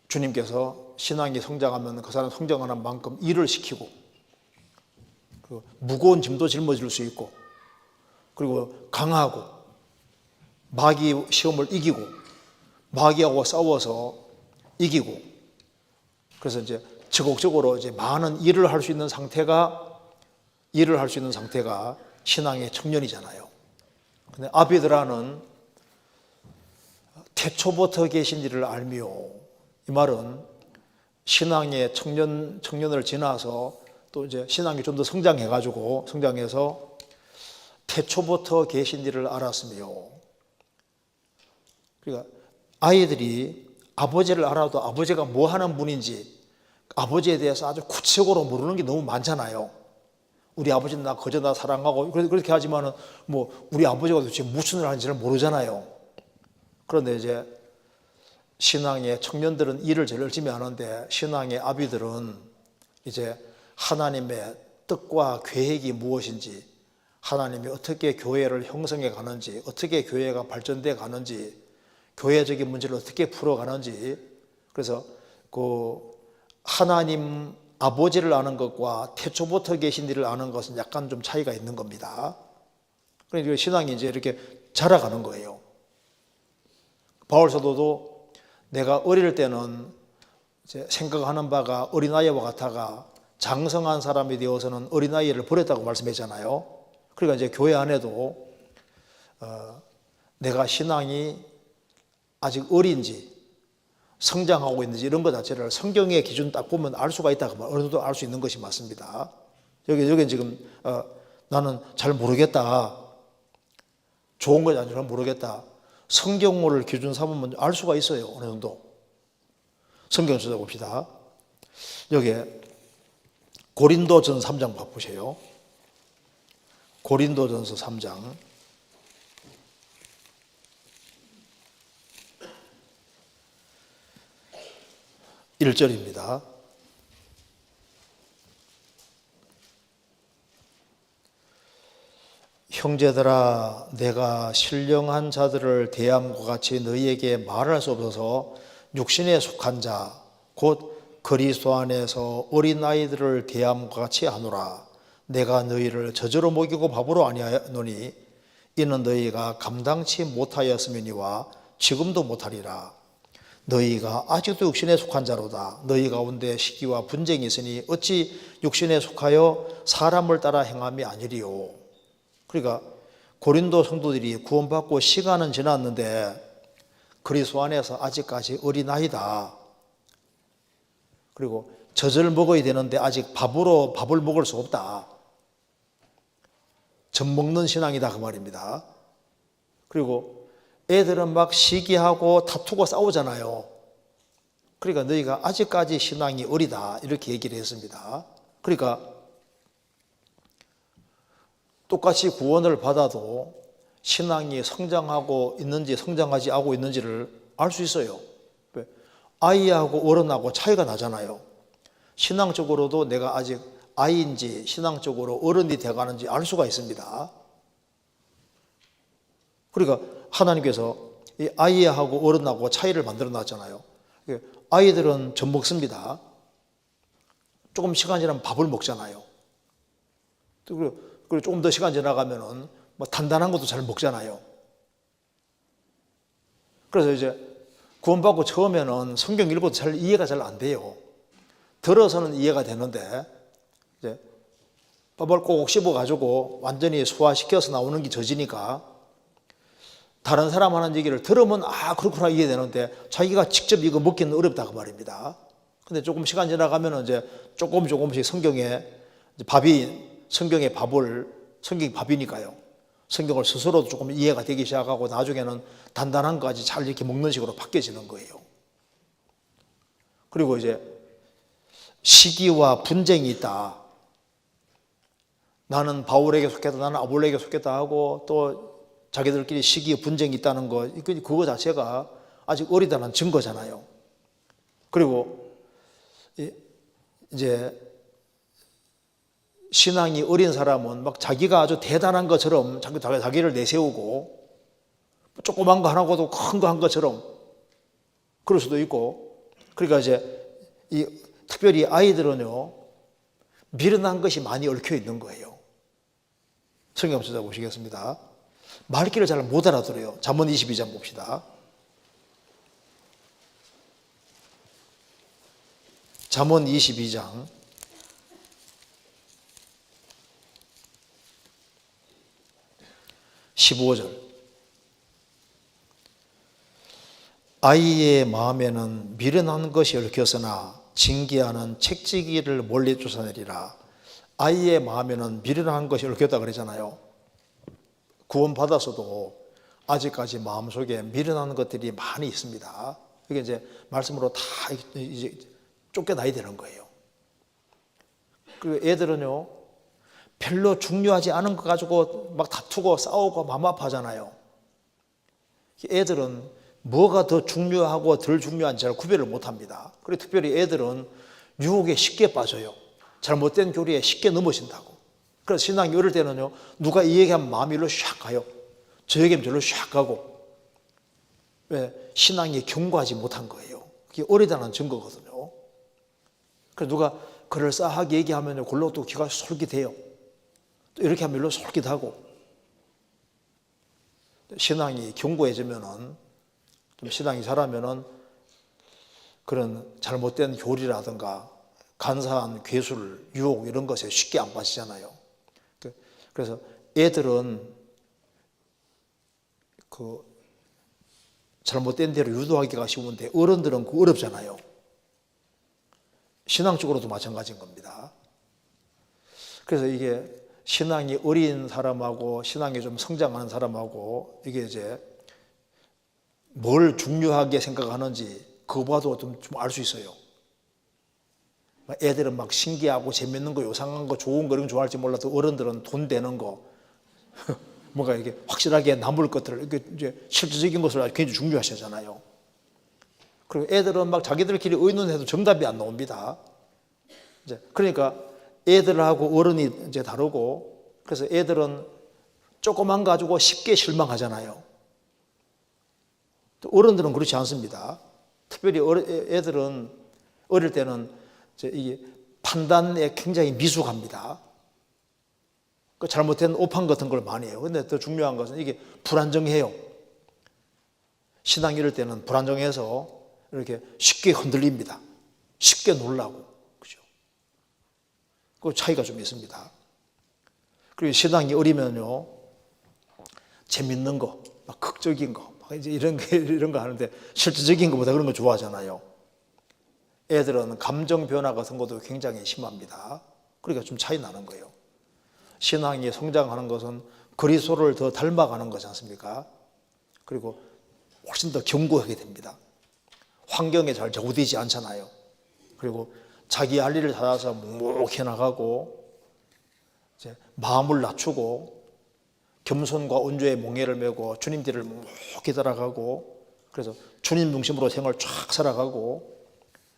주님께서 신앙이 성장하면 그 사람 성장하는 만큼 일을 시키고 그 무거운 짐도 짊어질 수 있고 그리고 강하고 마귀 시험을 이기고 마귀하고 싸워서 이기고 그래서 이제 적극적으로 이제 많은 일을 할 수 있는 상태가 신앙의 청년이잖아요. 근데 아비드라는 태초부터 계신 이를 알미요. 이 말은 신앙의 청년을 지나서 또 이제 신앙이 좀 더 성장해서 태초부터 계신 이를 알았으며. 그러니까 아이들이 아버지를 알아도 아버지가 뭐 하는 분인지 아버지에 대해서 아주 구체적으로 모르는 게 너무 많잖아요. 우리 아버지는 나 그저 나 사랑하고 그렇게 하지만은 뭐 우리 아버지가 도대체 무슨 일을 하는지를 모르잖아요. 그런데 이제 신앙의 청년들은 일을 제일 열심히 하는데 신앙의 아비들은 이제 하나님의 뜻과 계획이 무엇인지 하나님이 어떻게 교회를 형성해 가는지 어떻게 교회가 발전돼 가는지 교회적인 문제를 어떻게 풀어가는지 그래서 그 하나님 아버지를 아는 것과 태초부터 계신 이를 아는 것은 약간 좀 차이가 있는 겁니다. 그러니까 신앙이 이제 이렇게 자라가는 거예요. 바울 사도도 내가 어릴 때는 이제 생각하는 바가 어린아이와 같아가 장성한 사람이 되어서는 어린아이를 버렸다고 말씀했잖아요. 그러니까 이제 교회 안에도 내가 신앙이 아직 어린지 성장하고 있는지 이런 것 자체를 성경의 기준 딱 보면 알 수가 있다. 어느 정도 알 수 있는 것이 맞습니다. 여기 지금 나는 잘 모르겠다. 좋은 건 아니라 모르겠다. 성경어를 기준 삼으면 알 수가 있어요. 어느 정도. 성경 찾아봅시다. 여기에 고린도전서 3장 바꾸세요. 고린도전서 3장 1절입니다. 형제들아 내가 신령한 자들을 대함과 같이 너희에게 말할 수 없어서 육신에 속한 자 곧 그리스도 안에서 어린아이들을 대함과 같이 하노라. 내가 너희를 저저로 먹이고 밥으로 아니하노니 이는 너희가 감당치 못하였음이니와 지금도 못하리라. 너희가 아직도 육신에 속한 자로다. 너희 가운데 시기와 분쟁이 있으니 어찌 육신에 속하여 사람을 따라 행함이 아니리요. 그러니까 고린도 성도들이 구원받고 시간은 지났는데 그리스도 안에서 아직까지 어린아이다. 그리고 젖을 먹어야 되는데 아직 밥을 먹을 수 없다. 젖 먹는 신앙이다 그 말입니다. 그리고 애들은 막 시기하고 다투고 싸우잖아요. 그러니까 너희가 아직까지 신앙이 어리다 이렇게 얘기를 했습니다. 그러니까 똑같이 구원을 받아도 신앙이 성장하고 있는지 성장하지 않고 있는지를 알 수 있어요. 아이하고 어른하고 차이가 나잖아요. 신앙적으로도 내가 아직 아이인지 신앙적으로 어른이 돼가는지 알 수가 있습니다. 그러니까 하나님께서 이 아이하고 어른하고 차이를 만들어 놨잖아요. 아이들은 젖 먹습니다. 조금 시간 지나면 밥을 먹잖아요. 그리고 조금 더 시간 지나가면은 뭐 단단한 것도 잘 먹잖아요. 그래서 이제 구원받고 처음에는 성경 읽어도 잘 이해가 잘 안 돼요. 들어서는 이해가 되는데 이제 밥을 꼭 씹어가지고 완전히 소화시켜서 나오는 게 젖이니까 다른 사람 하는 얘기를 들으면 그렇구나 이해되는데 자기가 직접 이거 먹기는 어렵다고 말입니다. 근데 조금 시간 지나가면 이제 조금씩 성경에 성경의 성경이 밥이니까요. 성경을 스스로도 조금 이해가 되기 시작하고 나중에는 단단한 거까지 잘 이렇게 먹는 식으로 바뀌어지는 거예요. 그리고 이제 시기와 분쟁이 있다. 나는 바울에게 속했다, 나는 아볼로에게 속했다 하고 또 자기들끼리 시기와 분쟁이 있다는 거, 그거 자체가 아직 어리다는 증거잖아요. 그리고 이제 신앙이 어린 사람은 막 자기가 아주 대단한 것처럼 자기를 내세우고 조그만 거 하나고도 큰 거 한 것처럼 그럴 수도 있고, 그러니까 이제 특별히 아이들은요 미련한 것이 많이 얽혀 있는 거예요. 성경 한번 찾아보시겠습니다. 말귀를 잘 못 알아들어요. 잠언 22장 봅시다. 잠언 22장 15절. 아이의 마음에는 미련한 것이 얽혔으나 징계하는 책지기를 멀리 쫓아내리라. 아이의 마음에는 미련한 것이 얽혔다 그러잖아요. 구원받았어도 아직까지 마음속에 미련한 것들이 많이 있습니다. 이게 이제 말씀으로 다 이제 쫓겨나야 되는 거예요. 그리고 애들은요 별로 중요하지 않은 거 가지고 막 다투고 싸우고 마음 아파하잖아요. 애들은 뭐가 더 중요하고 덜 중요한지 잘 구별을 못합니다. 그리고 특별히 애들은 유혹에 쉽게 빠져요. 잘못된 교리에 쉽게 넘어진다고. 그래서 신앙이 어릴 때는요 누가 이 얘기하면 마음이 일로 샥 가요. 저 얘기하면 저로 샥 가고. 왜? 신앙이 견고하지 못한 거예요. 그게 어리다는 증거거든요. 그래서 누가 그럴싸하게 얘기하면 골로 또 귀가 솔깃해요. 또 이렇게 하면 일로 솔깃하고. 신앙이 견고해지면은, 좀 신앙이 자라면은 그런 잘못된 교리라든가 간사한 괴술, 유혹 이런 것에 쉽게 안 빠지잖아요. 그래서 애들은 그 잘못된 대로 유도하기가 쉬운데 어른들은 그 어렵잖아요. 신앙적으로도 마찬가지인 겁니다. 그래서 이게 신앙이 어린 사람하고 신앙이 좀 성장하는 사람하고 이게 이제 뭘 중요하게 생각하는지 그거 봐도 좀 알 수 있어요. 애들은 막 신기하고 재밌는 거, 요상한 거, 좋은 거 이런 거 좋아할지 몰라도 어른들은 돈 되는 거, 뭔가 이게 확실하게 남을 것들을 이렇게 이제 실질적인 것을 굉장히 중요하시잖아요. 그리고 애들은 막 자기들끼리 의논해도 정답이 안 나옵니다. 이제 그러니까 애들하고 어른이 이제 다르고, 그래서 애들은 조그만 가지고 쉽게 실망하잖아요. 또 어른들은 그렇지 않습니다. 특별히 애들은 어릴 때는 이 판단에 굉장히 미숙합니다. 그 잘못된 오판 같은 걸 많이 해요. 근데 더 중요한 것은 이게 불안정해요. 신앙이 이럴 때는 불안정해서 이렇게 쉽게 흔들립니다. 쉽게 놀라고. 그죠? 그 차이가 좀 있습니다. 그리고 신앙이 어리면요, 재밌는 거, 막 극적인 거, 막 이제 이런 거 하는데 실질적인 것보다 그런 거 좋아하잖아요. 애들은 감정 변화 같은 것도 굉장히 심합니다. 그러니까 좀 차이 나는 거예요. 신앙이 성장하는 것은 그리스도를 더 닮아가는 거지 않습니까? 그리고 훨씬 더 견고하게 됩니다. 환경에 잘 좌우되지 않잖아요. 그리고 자기 할 일을 찾아서 묵묵히 나가고 이제 마음을 낮추고 겸손과 온조의 몽해를 메고 주님 뒤를 묵묵히 따라가고, 그래서 주님 중심으로 생활을 쫙 살아가고,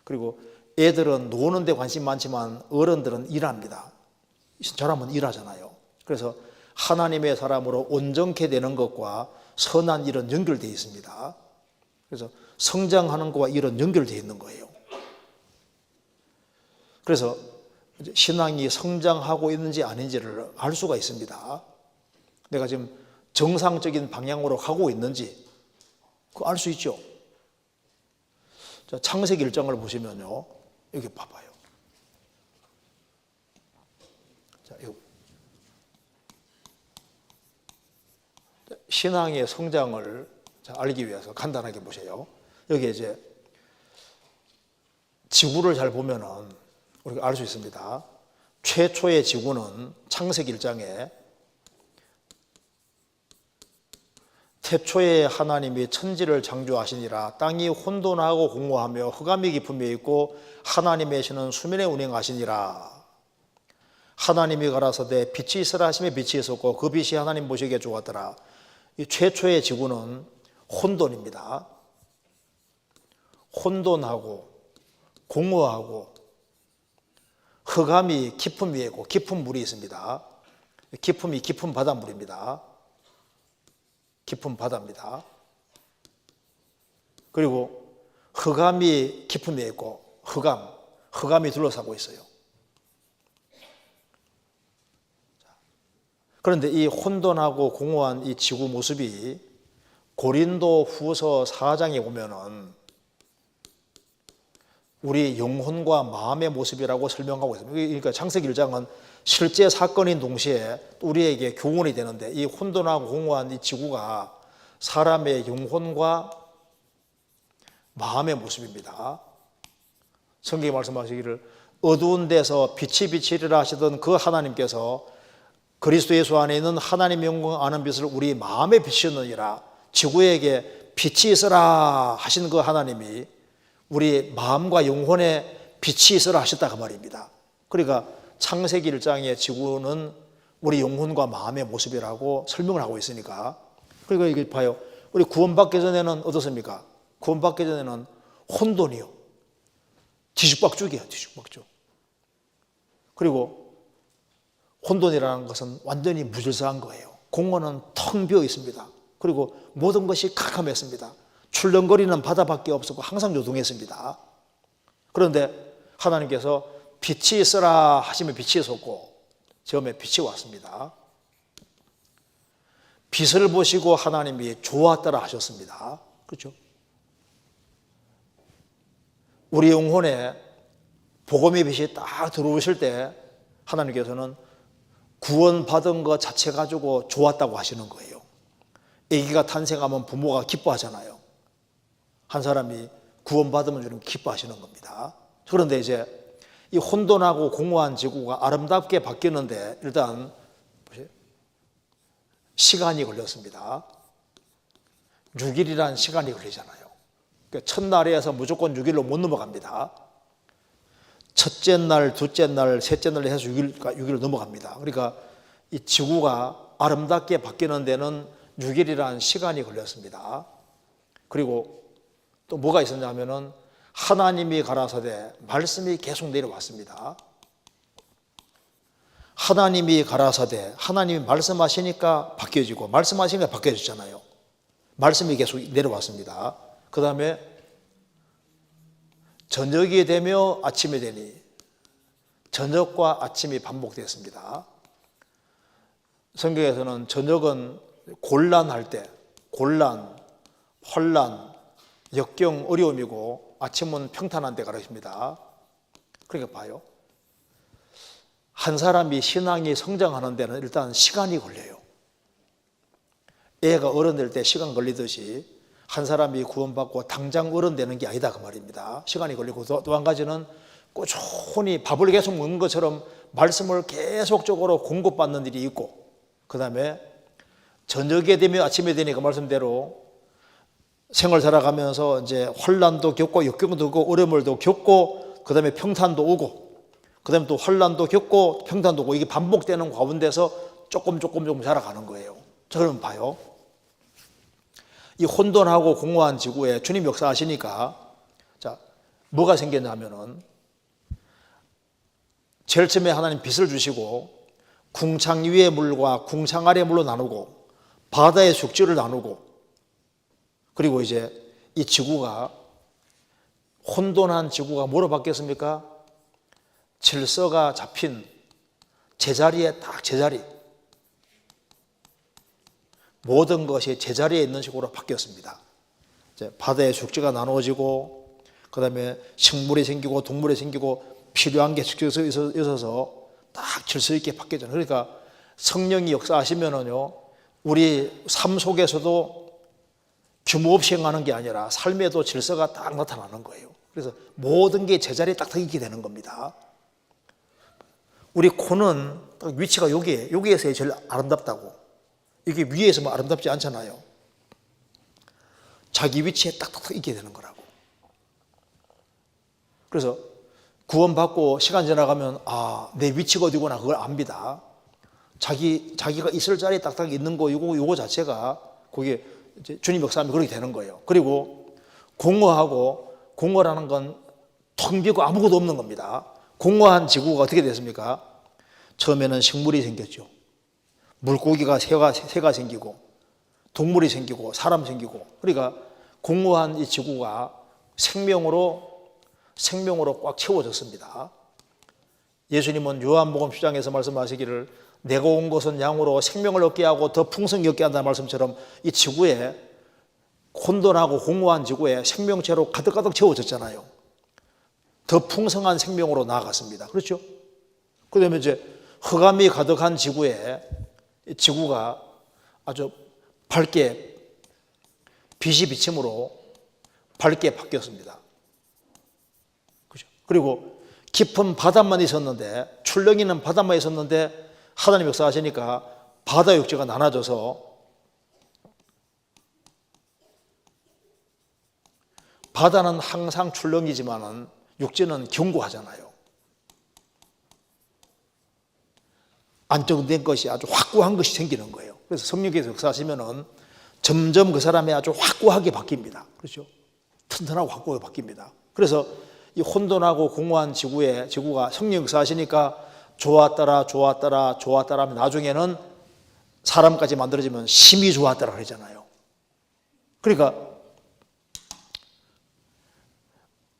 그리고 애들은 노는 데 관심 많지만 어른들은 일합니다. 저라면 일하잖아요. 그래서 하나님의 사람으로 온전케 되는 것과 선한 일은 연결되어 있습니다. 그래서 성장하는 것과 일은 연결되어 있는 거예요. 그래서 신앙이 성장하고 있는지 아닌지를 알 수가 있습니다. 내가 지금 정상적인 방향으로 가고 있는지 그거 알 수 있죠. 자, 창세기 1장을 보시면요, 여기 봐봐요. 자, 이거 신앙의 성장을 알기 위해서 간단하게 보세요. 여기 이제 지구를 잘 보면은 우리가 알 수 있습니다. 최초의 지구는 창세기 1장에 태초에 하나님이 천지를 창조하시니라. 땅이 혼돈하고 공허하며 흑암이 깊음에 있고 하나님의 신은 수면에 운행하시니라. 하나님이 가라사대 빛이 있으라 하시며 빛이 있었고 그 빛이 하나님 보시기에 좋았더라. 이 최초의 지구는 혼돈입니다. 혼돈하고 공허하고 흑암이 깊은 위에 있고 깊은 물이 있습니다. 깊음이 깊은 바닷물입니다. 깊은 바다입니다. 그리고 흑암이 깊은 위에 있고 흑암이 둘러싸고 있어요. 그런데 이 혼돈하고 공허한 이 지구 모습이 고린도 후서 4장에 보면은 우리 영혼과 마음의 모습이라고 설명하고 있습니다. 그러니까 창세기 1장은 실제 사건인 동시에 우리에게 교훈이 되는데 이 혼돈하고 공허한 이 지구가 사람의 영혼과 마음의 모습입니다. 성경이 말씀하시기를 어두운 데서 빛이 비치리라 하시던 그 하나님께서 그리스도 예수 안에 있는 하나님의 영광 아는 빛을 우리 마음에 비추느니라. 지구에게 빛이 있어라 하신 그 하나님이 우리 마음과 영혼에 빛이 있어라 하셨다 그 말입니다. 그러니까 창세기 1장의 지구는 우리 영혼과 마음의 모습이라고 설명을 하고 있으니까. 그러니까 이게 봐요. 우리 구원받기 전에는 어떻습니까? 구원받기 전에는 혼돈이요. 뒤죽박죽이에요. 뒤죽박죽. 그리고 혼돈이라는 것은 완전히 무질서한 거예요. 공허는 텅 비어 있습니다. 그리고 모든 것이 캄캄했습니다. 출렁거리는 바다밖에 없었고 항상 요동했습니다. 그런데 하나님께서 빛이 있어라 하시면 빛이 있었고 처음에 빛이 왔습니다. 빛을 보시고 하나님이 좋았더라 하셨습니다. 그렇죠? 우리 영혼에 복음의 빛이 딱 들어오실 때 하나님께서는 구원받은 것 자체 가지고 좋았다고 하시는 거예요. 아기가 탄생하면 부모가 기뻐하잖아요. 한 사람이 구원받으면 좀 기뻐하시는 겁니다. 그런데 이제 이 혼돈하고 공허한 지구가 아름답게 바뀌는데 일단 시간이 걸렸습니다. 6일이라는 시간이 걸리잖아요. 그러니까 첫날에서 무조건 6일로 못 넘어갑니다. 첫째 날, 둘째 날, 셋째 날 해서 6일로 넘어갑니다. 그러니까 이 지구가 아름답게 바뀌는 데는 6일이라는 시간이 걸렸습니다. 그리고 또 뭐가 있었냐면은 하나님이 가라사대 말씀이 계속 내려왔습니다. 하나님이 가라사대 하나님이 말씀하시니까 바뀌어지고 말씀하시니까 바뀌어졌잖아요. 말씀이 계속 내려왔습니다. 그 다음에 저녁이 되며 아침이 되니 저녁과 아침이 반복됐습니다. 성경에서는 저녁은 곤란할 때 곤란, 혼란, 역경, 어려움이고 아침은 평탄한 때 가르칩니다. 그러니까 봐요. 한 사람이 신앙이 성장하는 데는 일단 시간이 걸려요. 애가 어른 될 때 시간 걸리듯이 한 사람이 구원받고 당장 어른 되는 게 아니다 그 말입니다. 시간이 걸리고 또 한 가지는 꾸준히 밥을 계속 먹는 것처럼 말씀을 계속적으로 공급받는 일이 있고 그 다음에 저녁에 되면 아침에 되니 그 말씀대로 생활 살아가면서 이제 혼란도 겪고 역경도 겪고 어려움도 겪고 그 다음에 평탄도 오고 그 다음에 또 혼란도 겪고 평탄도 오고 이게 반복되는 가운데서 조금 자라가는 거예요. 자, 그러면 봐요. 이 혼돈하고 공허한 지구에 주님 역사하시니까 자 뭐가 생겼냐면은 제일 처음에 하나님 빛을 주시고 궁창 위의 물과 궁창 아래의 물로 나누고 바다의 숙지를 나누고 그리고 이제 이 지구가 혼돈한 지구가 뭐로 바뀌었습니까? 질서가 잡힌 제자리에 딱 제자리 모든 것이 제자리에 있는 식으로 바뀌었습니다. 이제 바다의 숙지가 나누어지고 그 다음에 식물이 생기고 동물이 생기고 필요한 게 있어서 딱 질서 있게 바뀌잖아요. 그러니까 성령이 역사하시면은요 우리 삶 속에서도 규모 없이 행하는 게 아니라 삶에도 질서가 딱 나타나는 거예요. 그래서 모든 게 제자리에 딱딱 있게 되는 겁니다. 우리 코는 딱 위치가 여기에서 제일 아름답다고. 이게 위에서 아름답지 않잖아요. 자기 위치에 딱딱 있게 되는 거라고. 그래서 구원받고 시간 지나가면 내 위치가 어디구나 그걸 압니다. 자기가 있을 자리에 딱딱 있는 거 요거 자체가 그게 이제 주님 역사하면 그렇게 되는 거예요. 그리고 공허라는 건 텅 비고 아무것도 없는 겁니다. 공허한 지구가 어떻게 됐습니까? 처음에는 식물이 생겼죠. 물고기가 새가 생기고 동물이 생기고 사람 생기고, 그러니까 공허한 이 지구가 생명으로 꽉 채워졌습니다. 예수님은 요한복음 10장에서 말씀하시기를 내가 온 것은 양으로 생명을 얻게 하고 더 풍성히 얻게 한다는 말씀처럼 이 지구에, 혼돈하고 공허한 지구에 생명체로 가득가득 채워졌잖아요. 더 풍성한 생명으로 나아갔습니다. 그렇죠? 그다음에 이제 흑암이 가득한 지구가 아주 밝게, 빛이 비침으로 밝게 바뀌었습니다. 그죠? 그리고 깊은 바다만 있었는데, 출렁이 있는 바다만 있었는데 하나님 역사하시니까 바다 육지가 나눠져서 바다는 항상 출렁이지만은 육지는 견고하잖아요. 안정된 것이 아주 확고한 것이 생기는 거예요. 그래서 성령께서 역사하시면은 점점 그 사람이 아주 확고하게 바뀝니다. 그렇죠? 튼튼하고 확고하게 바뀝니다. 그래서 이 혼돈하고 공허한 지구가 성령 역사하시니까 좋았더라 하면 나중에는 사람까지 만들어지면 심히 좋았더라 그러잖아요. 그러니까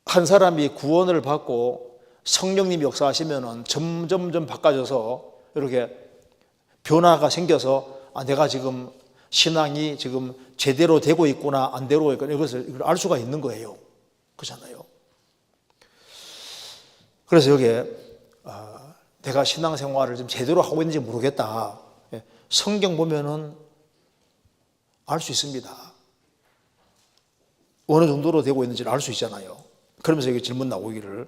한 사람이 구원을 받고 성령님이 역사하시면은 점점 바꿔져서 이렇게 변화가 생겨서 내가 지금 신앙이 지금 제대로 되고 있구나 안 되고 있구나 이걸 알 수가 있는 거예요. 그렇잖아요. 그래서 여기에 내가 신앙생활을 좀 제대로 하고 있는지 모르겠다. 성경 보면은 알 수 있습니다. 어느 정도로 되고 있는지를 알 수 있잖아요. 그러면서 여기 질문 나오기를,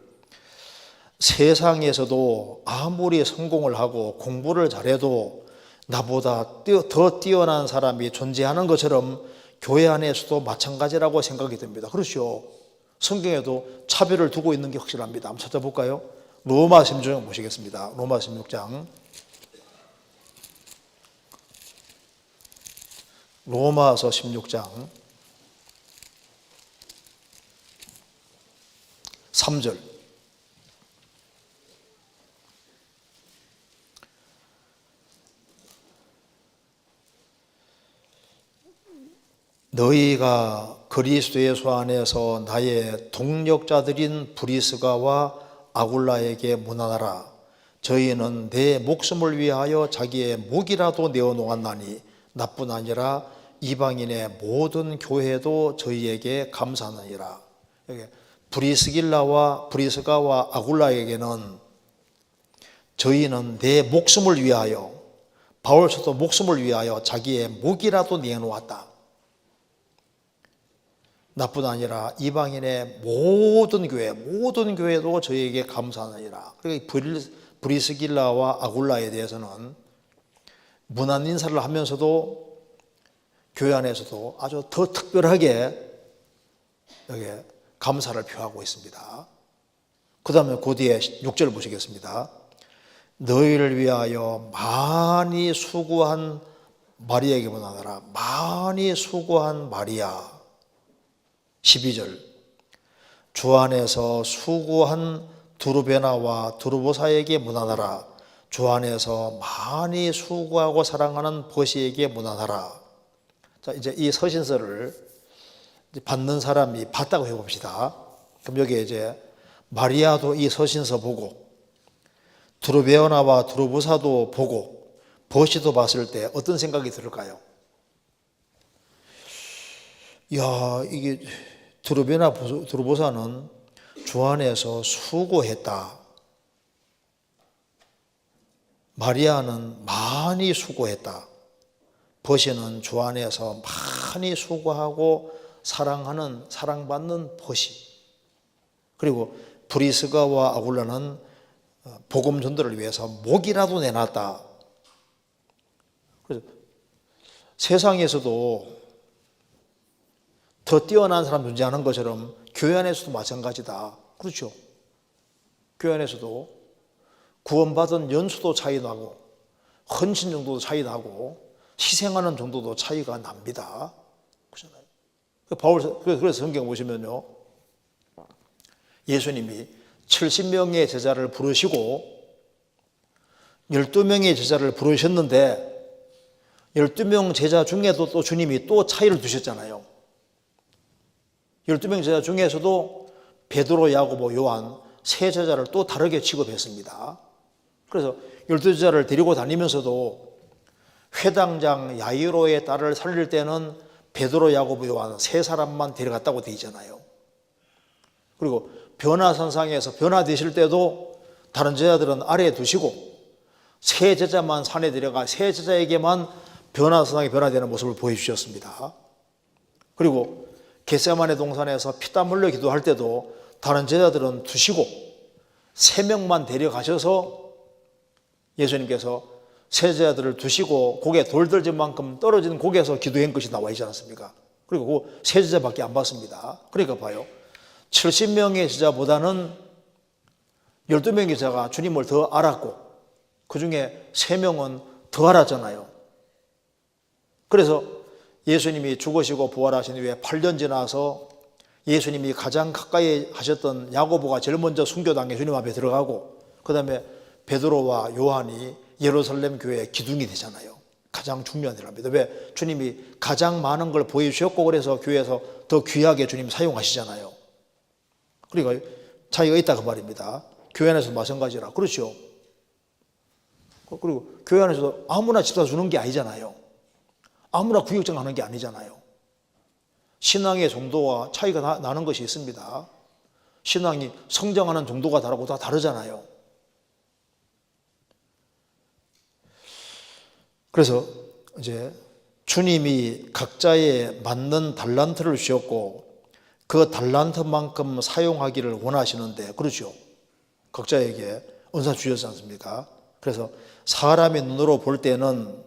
세상에서도 아무리 성공을 하고 공부를 잘해도 나보다 더 뛰어난 사람이 존재하는 것처럼 교회 안에서도 마찬가지라고 생각이 듭니다. 그렇죠. 성경에도 차별을 두고 있는 게 확실합니다. 한번 찾아볼까요? 로마 16장 보시겠습니다. 로마 16장. 로마서 16장 3절. 너희가 그리스도 예수 안에서 나의 동력자들인 브리스가와 아굴라에게 문안하라. 저희는 내 목숨을 위하여 자기의 목이라도 내어놓았나니 나뿐 아니라 이방인의 모든 교회도 저희에게 감사하느니라. 브리스가와 아굴라에게는 저희는 내 목숨을 위하여, 바울서도 목숨을 위하여 자기의 목이라도 내어놓았다. 나뿐 아니라 이방인의 모든 교회도 저희에게 감사하느니라. 그러니까 브리스길라와 아굴라에 대해서는 문안 인사를 하면서도 교회 안에서도 아주 더 특별하게 여기 감사를 표하고 있습니다. 그 다음에 그 뒤에 6절 보시겠습니다. 너희를 위하여 많이 수고한 마리아에게 문안하라. 많이 수고한 마리아. 12절. 주 안에서 수고한 두루베나와 두루보사에게 문안하라. 주 안에서 많이 수고하고 사랑하는 버시에게 문안하라. 자, 이제 이 서신서를 받는 사람이 봤다고 해봅시다. 그럼 여기에 이제 마리아도 이 서신서 보고, 두루베나와 두루보사도 보고, 버시도 봤을 때 어떤 생각이 들을까요? 야, 이게 두루베나 두루보사는 주 안에서 수고했다. 마리아는 많이 수고했다. 버시는 주 안에서 많이 수고하고 사랑받는 버시. 그리고 브리스가와 아굴라는 복음 전도를 위해서 목이라도 내놨다. 그래서 세상에서도 더 뛰어난 사람 존재하는 것처럼 교회 안에서도 마찬가지다. 그렇죠? 교회 안에서도 구원받은 연수도 차이 나고 헌신 정도도 차이 나고 희생하는 정도도 차이가 납니다. 그렇잖아요. 그래서 성경 보시면요, 예수님이 70명의 제자를 부르시고 12명의 제자를 부르셨는데 12명 제자 중에도 또 주님이 또 차이를 두셨잖아요. 12명 제자 중에서도 베드로, 야고보, 요한 세 제자를 또 다르게 취급했습니다. 그래서 12제자를 데리고 다니면서도 회당장 야이로의 딸을 살릴 때는 베드로, 야고보, 요한 세 사람만 데려갔다고 되어 있잖아요. 그리고 변화산상에서 변화되실 때도 다른 제자들은 아래에 두시고 세 제자만 산에 데려가 세 제자에게만 변화산상에 변화되는 모습을 보여주셨습니다. 그리고 겟세마네 동산에서 피땀 흘려 기도할 때도 다른 제자들은 두시고 세 명만 데려가셔서 예수님께서 세 제자들을 두시고 고개 돌들질 만큼 떨어진 고개에서 기도한 것이 나와 있지 않습니까? 그리고 그 세 제자밖에 안 봤습니다. 그러니까 봐요, 70명의 제자보다는 12명의 제자가 주님을 더 알았고 그 중에 3명은 더 알았잖아요. 그래서 예수님이 죽으시고 부활하신 후에 8년 지나서 예수님이 가장 가까이 하셨던 야고보가 제일 먼저 순교당에 주님 앞에 들어가고 그 다음에 베드로와 요한이 예루살렘 교회의 기둥이 되잖아요. 가장 중요한 일입니다. 왜? 주님이 가장 많은 걸 보여주셨고 그래서 교회에서 더 귀하게 주님 사용하시잖아요. 그러니까 차이가 있다 그 말입니다. 교회 안에서 마찬가지라. 그렇죠. 그리고 교회 안에서도 아무나 집사 주는 게 아니잖아요. 아무나 구역장 하는 게 아니잖아요. 신앙의 정도와 차이가 나는 것이 있습니다. 신앙이 성장하는 정도가 다르고 다 다르잖아요. 그래서 이제 주님이 각자에 맞는 달란트를 주셨고 그 달란트만큼 사용하기를 원하시는데, 그렇죠? 각자에게 은사 주셨지 않습니까? 그래서 사람의 눈으로 볼 때는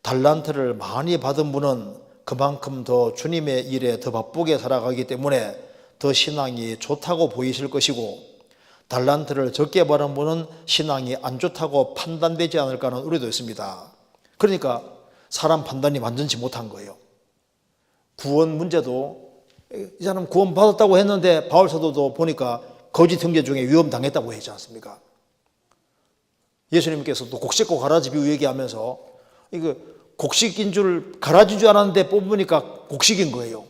달란트를 많이 받은 분은 그만큼 더 주님의 일에 더 바쁘게 살아가기 때문에 더 신앙이 좋다고 보이실 것이고, 달란트를 적게 받은 분은 신앙이 안 좋다고 판단되지 않을까 하는 우려도 있습니다. 그러니까 사람 판단이 완전치 못한 거예요. 구원 문제도 이 사람 구원 받았다고 했는데 바울 사도도 보니까 거짓 형제 중에 위험 당했다고 했지 않습니까? 예수님께서도 곡식과 가라지 비유 얘기하면서 이거 곡식인 줄 가라지인 줄 알았는데 뽑으니까 곡식인 거예요.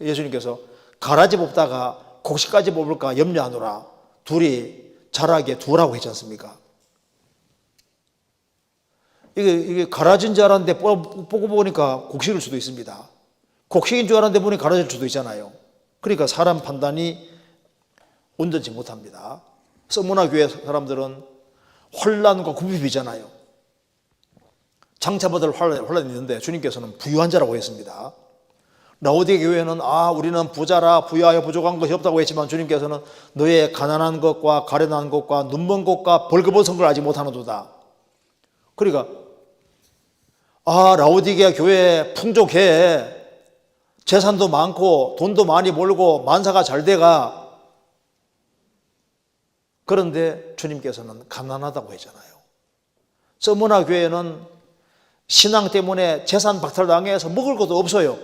예수님께서 가라지 뽑다가 곡식까지 뽑을까 염려하노라. 둘이 자라게 두라고 했지 않습니까? 이게 가라지인 줄 알았는데 뽑고 보니까 곡식일 수도 있습니다. 곡식인 줄 알았는데 보니 가라질 수도 있잖아요. 그러니까 사람 판단이 온전치 못합니다. 서문화 교회 사람들은 환난과 궁핍이잖아요. 장차받을 환난이 있는데 주님께서는 부유한 자라고 했습니다. 라오디게 교회는 우리는 부자라 부유하여 부족한 것이 없다고 했지만 주님께서는 너의 가난한 것과 가련한 것과 눈먼 것과 벌거벗은 걸 알지 못하는도다. 그러니까 라오디게 교회 풍족해, 재산도 많고 돈도 많이 벌고 만사가 잘 돼가. 그런데 주님께서는 가난하다고 했잖아요. 서문화 교회는 신앙 때문에 재산 박탈당해서 먹을 것도 없어요.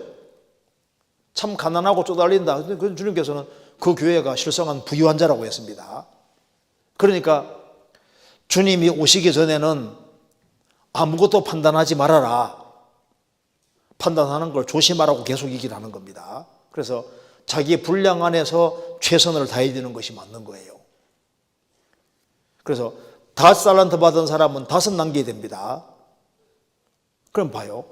참 가난하고 쪼달린다. 그런데 주님께서는 그 교회가 실성한 부유한 자라고 했습니다. 그러니까 주님이 오시기 전에는 아무것도 판단하지 말아라. 판단하는 걸 조심하라고 계속 얘기를 하는 겁니다. 그래서 자기의 분량 안에서 최선을 다해야 되는 것이 맞는 거예요. 그래서 5달란트 받은 사람은 5 남겨야 됩니다. 그럼 봐요.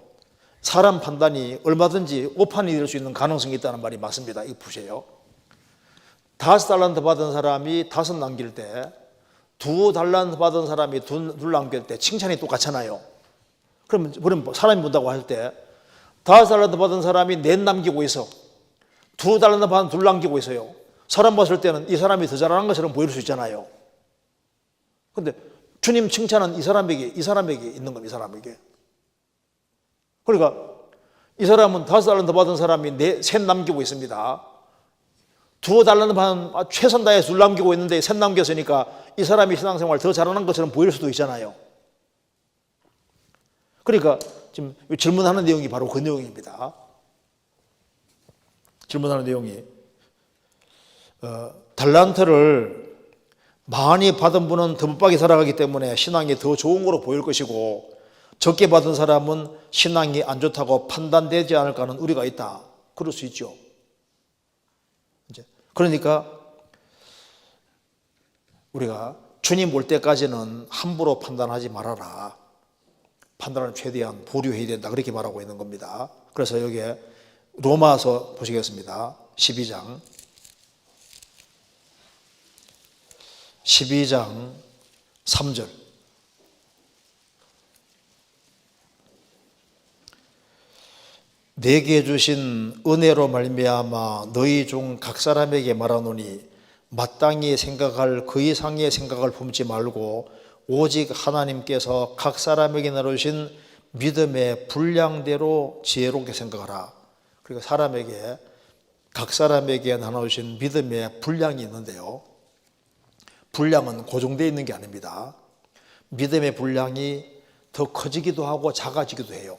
사람 판단이 얼마든지 오판이 될 수 있는 가능성이 있다는 말이 맞습니다. 이거 보세요. 5달란트 받은 사람이 5 남길 때, 2달란트 받은 사람이 2 남길 때 칭찬이 똑같잖아요. 그럼 사람이 본다고 할 때 5달란트 받은 사람이 넷 남기고 있어. 2달란트 받은 둘 남기고 있어요. 사람 봤을 때는 이 사람이 더 잘하는 것처럼 보일 수 있잖아요. 근데 주님 칭찬은 이 사람에게 있는 겁니다. 이 사람에게. 그러니까 이 사람은 5달란트 받은 사람이 셋 남기고 있습니다. 2달란트 받은 최선 다해서 둘 남기고 있는데 셋 남겼으니까 이 사람이 신앙생활 더 잘하는 것처럼 보일 수도 있잖아요. 그러니까 지금 질문하는 내용이 바로 그 내용입니다. 질문하는 내용이 달란트를 많이 받은 분은 더 못받게 살아가기 때문에 신앙이 더 좋은 거로 보일 것이고 적게 받은 사람은 신앙이 안 좋다고 판단되지 않을까 하는 우려가 있다. 그럴 수 있죠. 그러니까 우리가 주님 올 때까지는 함부로 판단하지 말아라. 판단을 최대한 보류해야 된다. 그렇게 말하고 있는 겁니다. 그래서 여기에 로마서 보시겠습니다. 12장 3절 내게 주신 은혜로 말미암아 너희 중 각 사람에게 말하노니 마땅히 생각할 그 이상의 생각을 품지 말고 오직 하나님께서 각 사람에게 나누신 믿음의 분량대로 지혜롭게 생각하라. 그러니까 각 사람에게 나누신 믿음의 분량이 있는데요. 분량은 고정되어 있는 게 아닙니다. 믿음의 분량이 더 커지기도 하고 작아지기도 해요.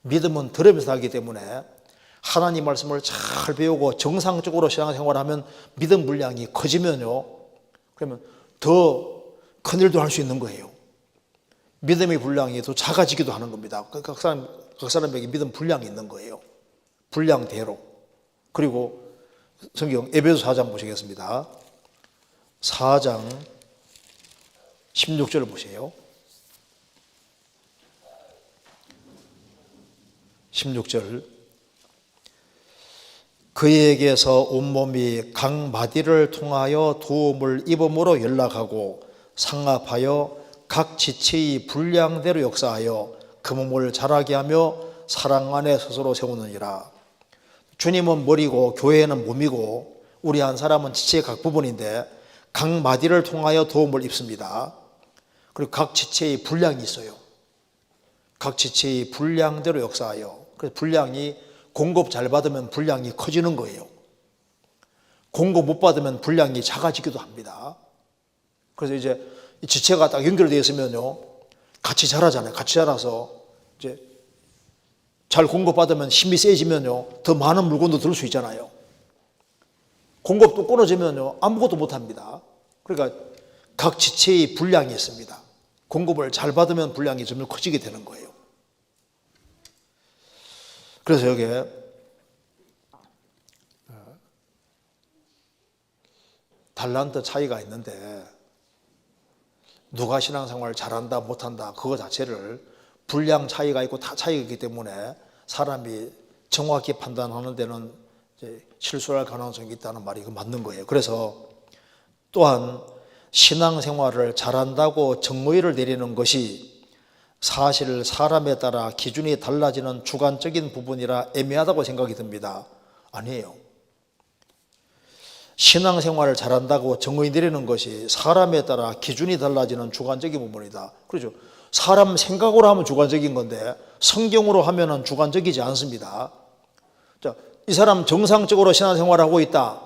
믿음은 들으면서 하기 때문에 하나님 말씀을 잘 배우고 정상적으로 신앙생활을 하면 믿음 분량이 커지면요. 그러면 더 큰일도 할 수 있는 거예요. 믿음의 분량이 더 작아지기도 하는 겁니다. 각 사람에게 믿음 분량이 있는 거예요. 분량대로. 그리고 성경 에베소 4장 보시겠습니다. 4장 16절 보세요. 16절 그에게서 온몸이 각 마디를 통하여 도움을 입음으로 연락하고 상합하여 각 지체의 분량대로 역사하여 그 몸을 자라게 하며 사랑 안에 스스로 세우느니라. 주님은 머리고 교회는 몸이고 우리 한 사람은 지체의 각 부분인데 각 마디를 통하여 도움을 입습니다. 그리고 각 지체의 분량이 있어요. 각 지체의 분량대로 역사하여. 그래서 분량이 공급 잘 받으면 분량이 커지는 거예요. 공급 못 받으면 분량이 작아지기도 합니다. 그래서 이제 이 지체가 딱 연결되어 있으면요, 같이 자라잖아요. 같이 자라서 이제 잘 공급받으면 힘이 세지면요, 더 많은 물건도 들 수 있잖아요. 공급도 끊어지면요, 아무것도 못 합니다. 그러니까 각 지체의 분량이 있습니다. 공급을 잘 받으면 분량이 점점 커지게 되는 거예요. 그래서 여기에 달란트 차이가 있는데 누가 신앙생활 잘한다 못한다 그거 자체를 분량 차이가 있고 다 차이가 있기 때문에 사람이 정확히 판단하는 데는 이제 실수할 가능성이 있다는 말이 맞는 거예요. 그래서 또한 신앙생활을 잘한다고 정의를 내리는 것이 사실 사람에 따라 기준이 달라지는 주관적인 부분이라 애매하다고 생각이 듭니다. 아니에요. 신앙생활을 잘한다고 정의 내리는 것이 사람에 따라 기준이 달라지는 주관적인 부분이다. 그렇죠. 사람 생각으로 하면 주관적인 건데 성경으로 하면은 주관적이지 않습니다. 자, 이 사람 정상적으로 신앙생활을 하고 있다.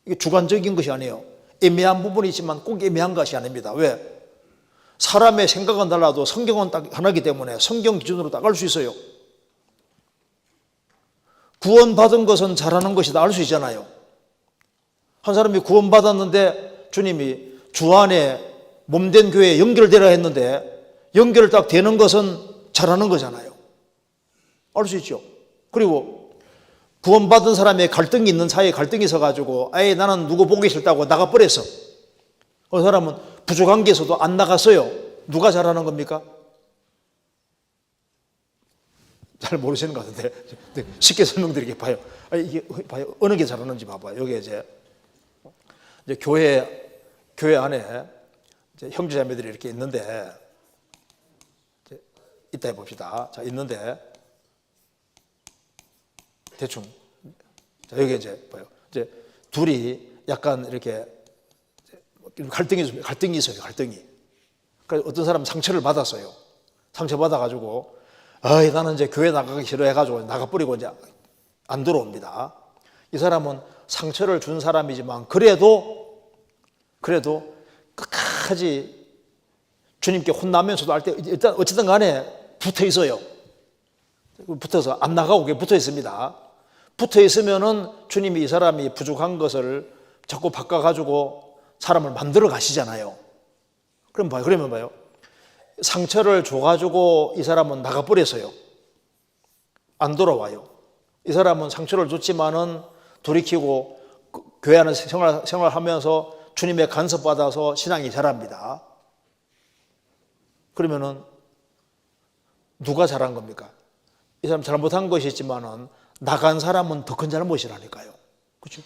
이게 주관적인 것이 아니에요. 애매한 부분이 있지만 꼭 애매한 것이 아닙니다. 왜? 사람의 생각은 달라도 성경은 딱 하나이기 때문에 성경 기준으로 딱 알 수 있어요. 구원받은 것은 잘하는 것이다 알 수 있잖아요. 한 사람이 구원받았는데 주님이 주 안에 몸된 교회에 연결되라 했는데 연결 딱 되는 것은 잘하는 거잖아요. 알 수 있죠. 그리고 구원받은 사람의 갈등이 있는 사이에 갈등이 있어가지고 아예 나는 누구 보기 싫다고 나가버렸어. 그 사람은 부족한 게 있어도 안 나갔어요. 누가 잘하는 겁니까? 잘 모르시는 것 같은데 쉽게 설명드리게 봐요. 이게 봐요. 어느 게 잘하는지 봐봐요. 여기 이제 교회 안에 이제 형제자매들이 이렇게 있는데 있다 해봅시다. 자, 있는데, 대충. 자, 여기 이제 봐요. 이제 둘이 약간 이렇게 갈등이 있어요. 갈등이. 그러니까 어떤 사람은 상처를 받았어요. 상처 받아가지고, 나는 이제 교회 나가기 싫어해가지고 나가버리고 이제 안 들어옵니다. 이 사람은 상처를 준 사람이지만 그래도 끝까지 주님께 혼나면서도 할 때 일단 어쨌든 간에 붙어 있어요. 붙어서 안 나가고 붙어 있습니다. 붙어 있으면은 주님이 이 사람이 부족한 것을 자꾸 바꿔가지고 사람을 만들어 가시잖아요. 그러면 봐요. 상처를 줘가지고 이 사람은 나가버렸어요. 안 돌아와요. 이 사람은 상처를 줬지만은 돌이키고 교회 안에 생활하면서 주님의 간섭받아서 신앙이 자랍니다. 그러면은 누가 잘한 겁니까? 이 사람 잘못한 것이 있지만은 나간 사람은 더 큰 잘못이라니까요. 그렇죠?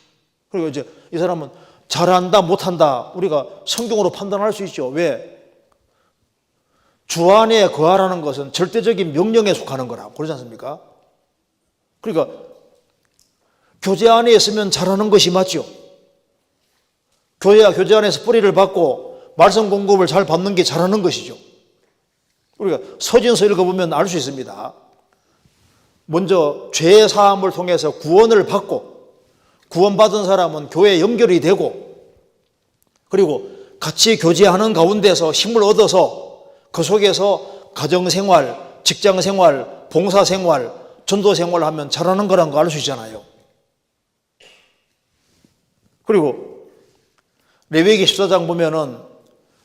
그리고 이제 이 사람은 잘한다 못한다 우리가 성경으로 판단할 수 있죠. 왜? 주 안에 거하라는 것은 절대적인 명령에 속하는 거라고 그러지 않습니까? 그러니까 교제 안에 있으면 잘하는 것이 맞죠. 교제 안에서 뿌리를 받고 말씀 공급을 잘 받는 게 잘하는 것이죠. 우리가 서신서 읽어보면 알 수 있습니다. 먼저 죄 사함을 통해서 구원을 받고 구원받은 사람은 교회에 연결이 되고 그리고 같이 교제하는 가운데서 힘을 얻어서 그 속에서 가정생활, 직장생활, 봉사생활, 전도생활을 하면 잘하는 거라는 거 알 수 있잖아요. 그리고 레위기 14장 보면은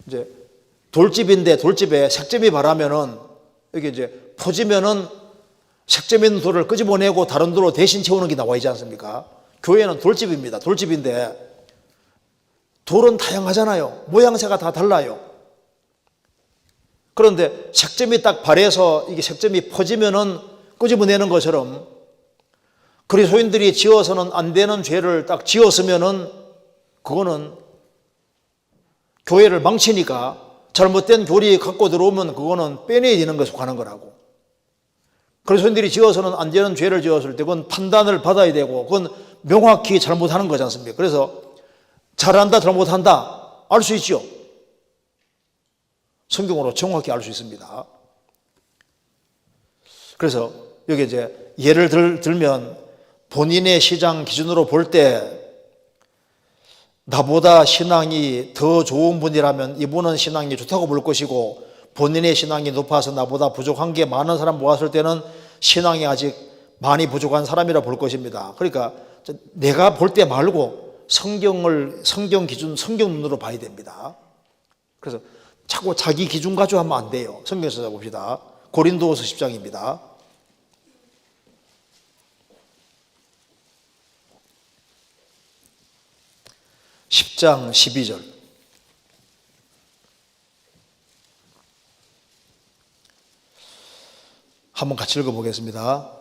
이제 돌집인데 돌집에 색점이 바라면은 여기 이제 퍼지면은 색점 있는 돌을 끄집어내고 다른 돌로 대신 채우는 게 나와 있지 않습니까? 교회는 돌집입니다. 돌집인데 돌은 다양하잖아요. 모양새가 다 달라요. 그런데 색점이 딱 발해서 이게 색점이 퍼지면은 끄집어내는 것처럼 그리스도인들이 지어서는 안 되는 죄를 딱 지었으면은 그거는 교회를 망치니까 잘못된 교리 갖고 들어오면 그거는 빼내야 되는 것에 속하는 거라고. 그리스도인들이 지어서는 안 되는 죄를 지었을 때 그건 판단을 받아야 되고 그건 명확히 잘못하는 거지 않습니까? 그래서 잘한다 잘못한다 알 수 있죠. 성경으로 정확히 알 수 있습니다. 그래서 여기 이제 예를 들면 본인의 시장 기준으로 볼 때 나보다 신앙이 더 좋은 분이라면 이분은 신앙이 좋다고 볼 것이고 본인의 신앙이 높아서 나보다 부족한 게 많은 사람 모았을 때는 신앙이 아직 많이 부족한 사람이라 볼 것입니다. 그러니까 내가 볼 때 말고 성경 기준, 성경 눈으로 봐야 됩니다. 그래서 자꾸 자기 기준 가지고 하면 안 돼요. 성경에서 찾아봅시다. 고린도후서 10장입니다. 10장 12절. 한번 같이 읽어보겠습니다.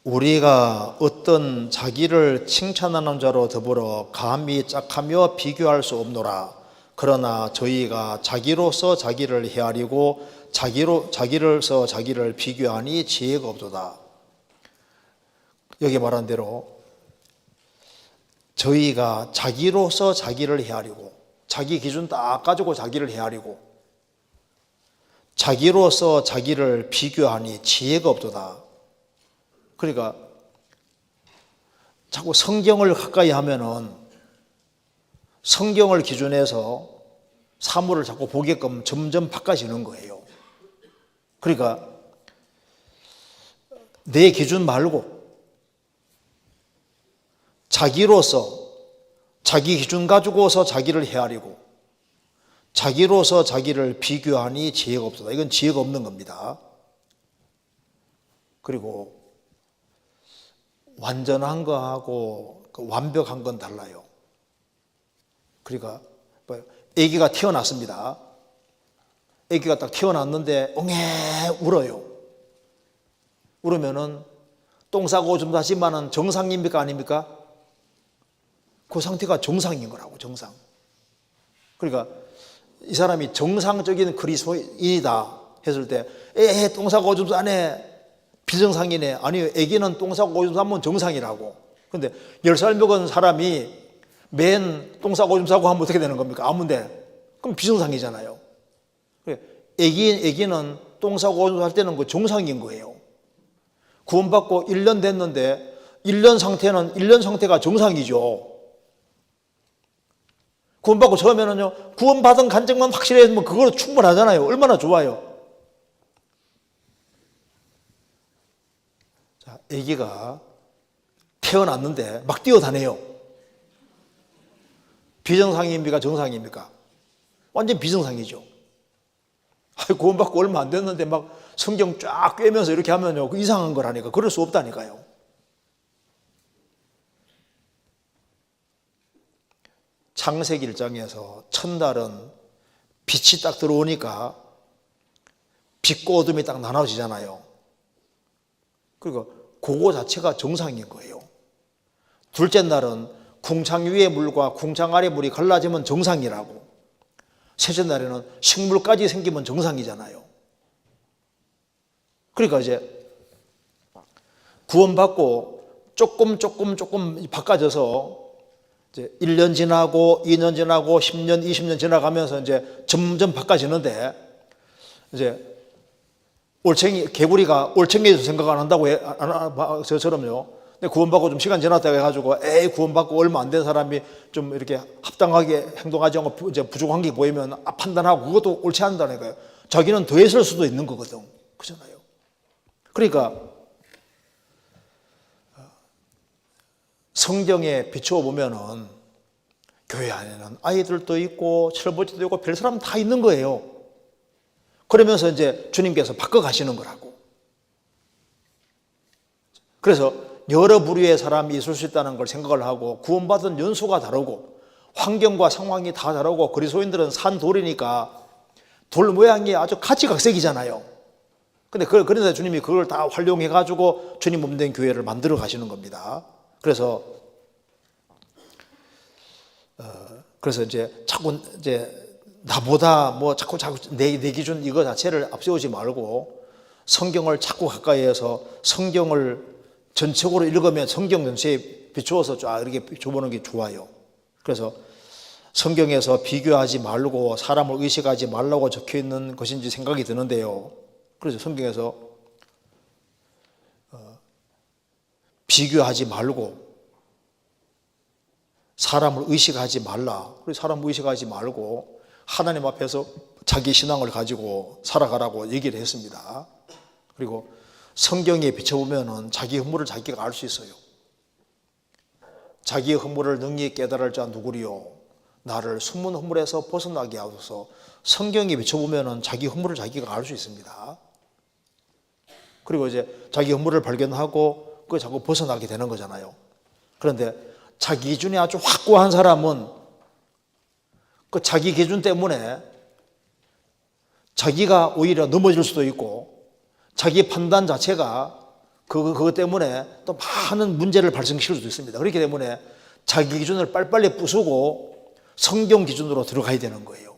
우리가 어떤 자기를 칭찬하는 자로 더불어 감히 짝하며 비교할 수 없노라. 그러나 저희가 자기로서 자기를 헤아리고 자기로서 자기를 비교하니 지혜가 없도다. 여기 말한 대로 저희가 자기로서 자기를 헤아리고 자기 기준 딱 가지고 자기를 헤아리고 자기로서 자기를 비교하니 지혜가 없도다. 그러니까 자꾸 성경을 가까이 하면은 성경을 기준해서 사물을 자꾸 보게끔 점점 바꿔지는 거예요. 그러니까 내 기준 말고 자기로서 자기 기준 가지고서 자기를 헤아리고 자기로서 자기를 비교하니 지혜가 없다. 이건 지혜가 없는 겁니다. 그리고 완전한 거하고 완벽한 건 달라요. 그러니까 아기가 태어났습니다. 아기가 딱 태어났는데 엉애 울어요. 울으면은 똥 싸고 좀 다시만은 정상입니까 아닙니까? 그 상태가 정상인 거라고. 정상. 그러니까 이 사람이 정상적인 그리스도인이다. 했을 때 똥 싸고 오줌 싸네, 비정상이네. 아니요, 아기는 똥 싸고 오줌 싸면 정상이라고. 근데 10살 먹은 사람이 맨 똥 싸고 오줌 싸고 하면 어떻게 되는 겁니까? 아무데 그럼 비정상이잖아요. 아기는 똥 싸고 오줌 쌀 때는 그 정상인 거예요. 구원받고 1년 됐는데 1년 상태가 정상이죠. 구원받고 처음에는요, 구원받은 간증만 확실해지면 그걸로 충분하잖아요. 얼마나 좋아요. 자, 아기가 태어났는데 막 뛰어다녀요. 비정상입니까? 정상입니까? 완전 비정상이죠. 구원받고 얼마 안 됐는데 막 성경 쫙 꿰면서 이렇게 하면요, 그 이상한 거라니까. 그럴 수 없다니까요. 창세기 1장에서 첫날은 빛이 딱 들어오니까 빛과 어둠이 딱 나눠지잖아요. 그리고 그거 자체가 정상인 거예요. 둘째 날은 궁창 위의 물과 궁창 아래 물이 갈라지면 정상이라고. 셋째 날에는 식물까지 생기면 정상이잖아요. 그러니까 이제 구원받고 조금 바꿔져서 이제 1년 지나고 2년 지나고 10년, 20년 지나가면서 이제 점점 바꿔지는데, 이제 개구리가 올챙이에서 생각 안 한다고 저처럼요. 근데 구원받고 좀 시간 지났다고 해가지고 구원받고 얼마 안 된 사람이 좀 이렇게 합당하게 행동하지 않고 이제 부족한 게 보이면 판단하고 그것도 옳지 않다니까요. 자기는 더 했을 수도 있는 거거든. 그렇잖아요. 그러니까 성경에 비추어 보면은 교회 안에는 아이들도 있고 철부지도 있고 별 사람 다 있는 거예요. 그러면서 이제 주님께서 바꿔 가시는 거라고. 그래서 여러 부류의 사람이 있을 수 있다는 걸 생각을 하고, 구원받은 연수가 다르고 환경과 상황이 다 다르고, 그리스도인들은 산 돌이니까 돌 모양이 아주 가지각색이잖아요. 근데 그런데 주님이 그걸 다 활용해 가지고 주님 몸된 교회를 만들어 가시는 겁니다. 그래서 이제 자꾸 이제 나보다 뭐 자꾸 내 기준 이거 자체를 앞세우지 말고 성경을 자꾸 가까이에서 성경을 전체적으로 읽으면 성경 전체에 비추어서 쫙 이렇게 비춰보는 게 좋아요. 그래서 성경에서 비교하지 말고 사람을 의식하지 말라고 적혀 있는 것인지 생각이 드는데요. 그래서 성경에서 비교하지 말고 사람을 의식하지 말라. 그래서 사람을 의식하지 말고 하나님 앞에서 자기 신앙을 가지고 살아가라고 얘기를 했습니다. 그리고 성경에 비춰보면 자기 허물을 자기가 알 수 있어요. 자기의 허물을 능히 깨달을 자 누구리요? 나를 숨은 허물에서 벗어나게 하소서. 성경에 비춰보면 자기 허물을 자기가 알 수 있습니다. 그리고 이제 자기 허물을 발견하고 그걸 자꾸 벗어나게 되는 거잖아요. 그런데 자기 기준이 아주 확고한 사람은 그 자기 기준 때문에 자기가 오히려 넘어질 수도 있고, 자기 판단 자체가 그것 때문에 또 많은 문제를 발생시킬 수도 있습니다. 그렇기 때문에 자기 기준을 빨리빨리 부수고 성경 기준으로 들어가야 되는 거예요.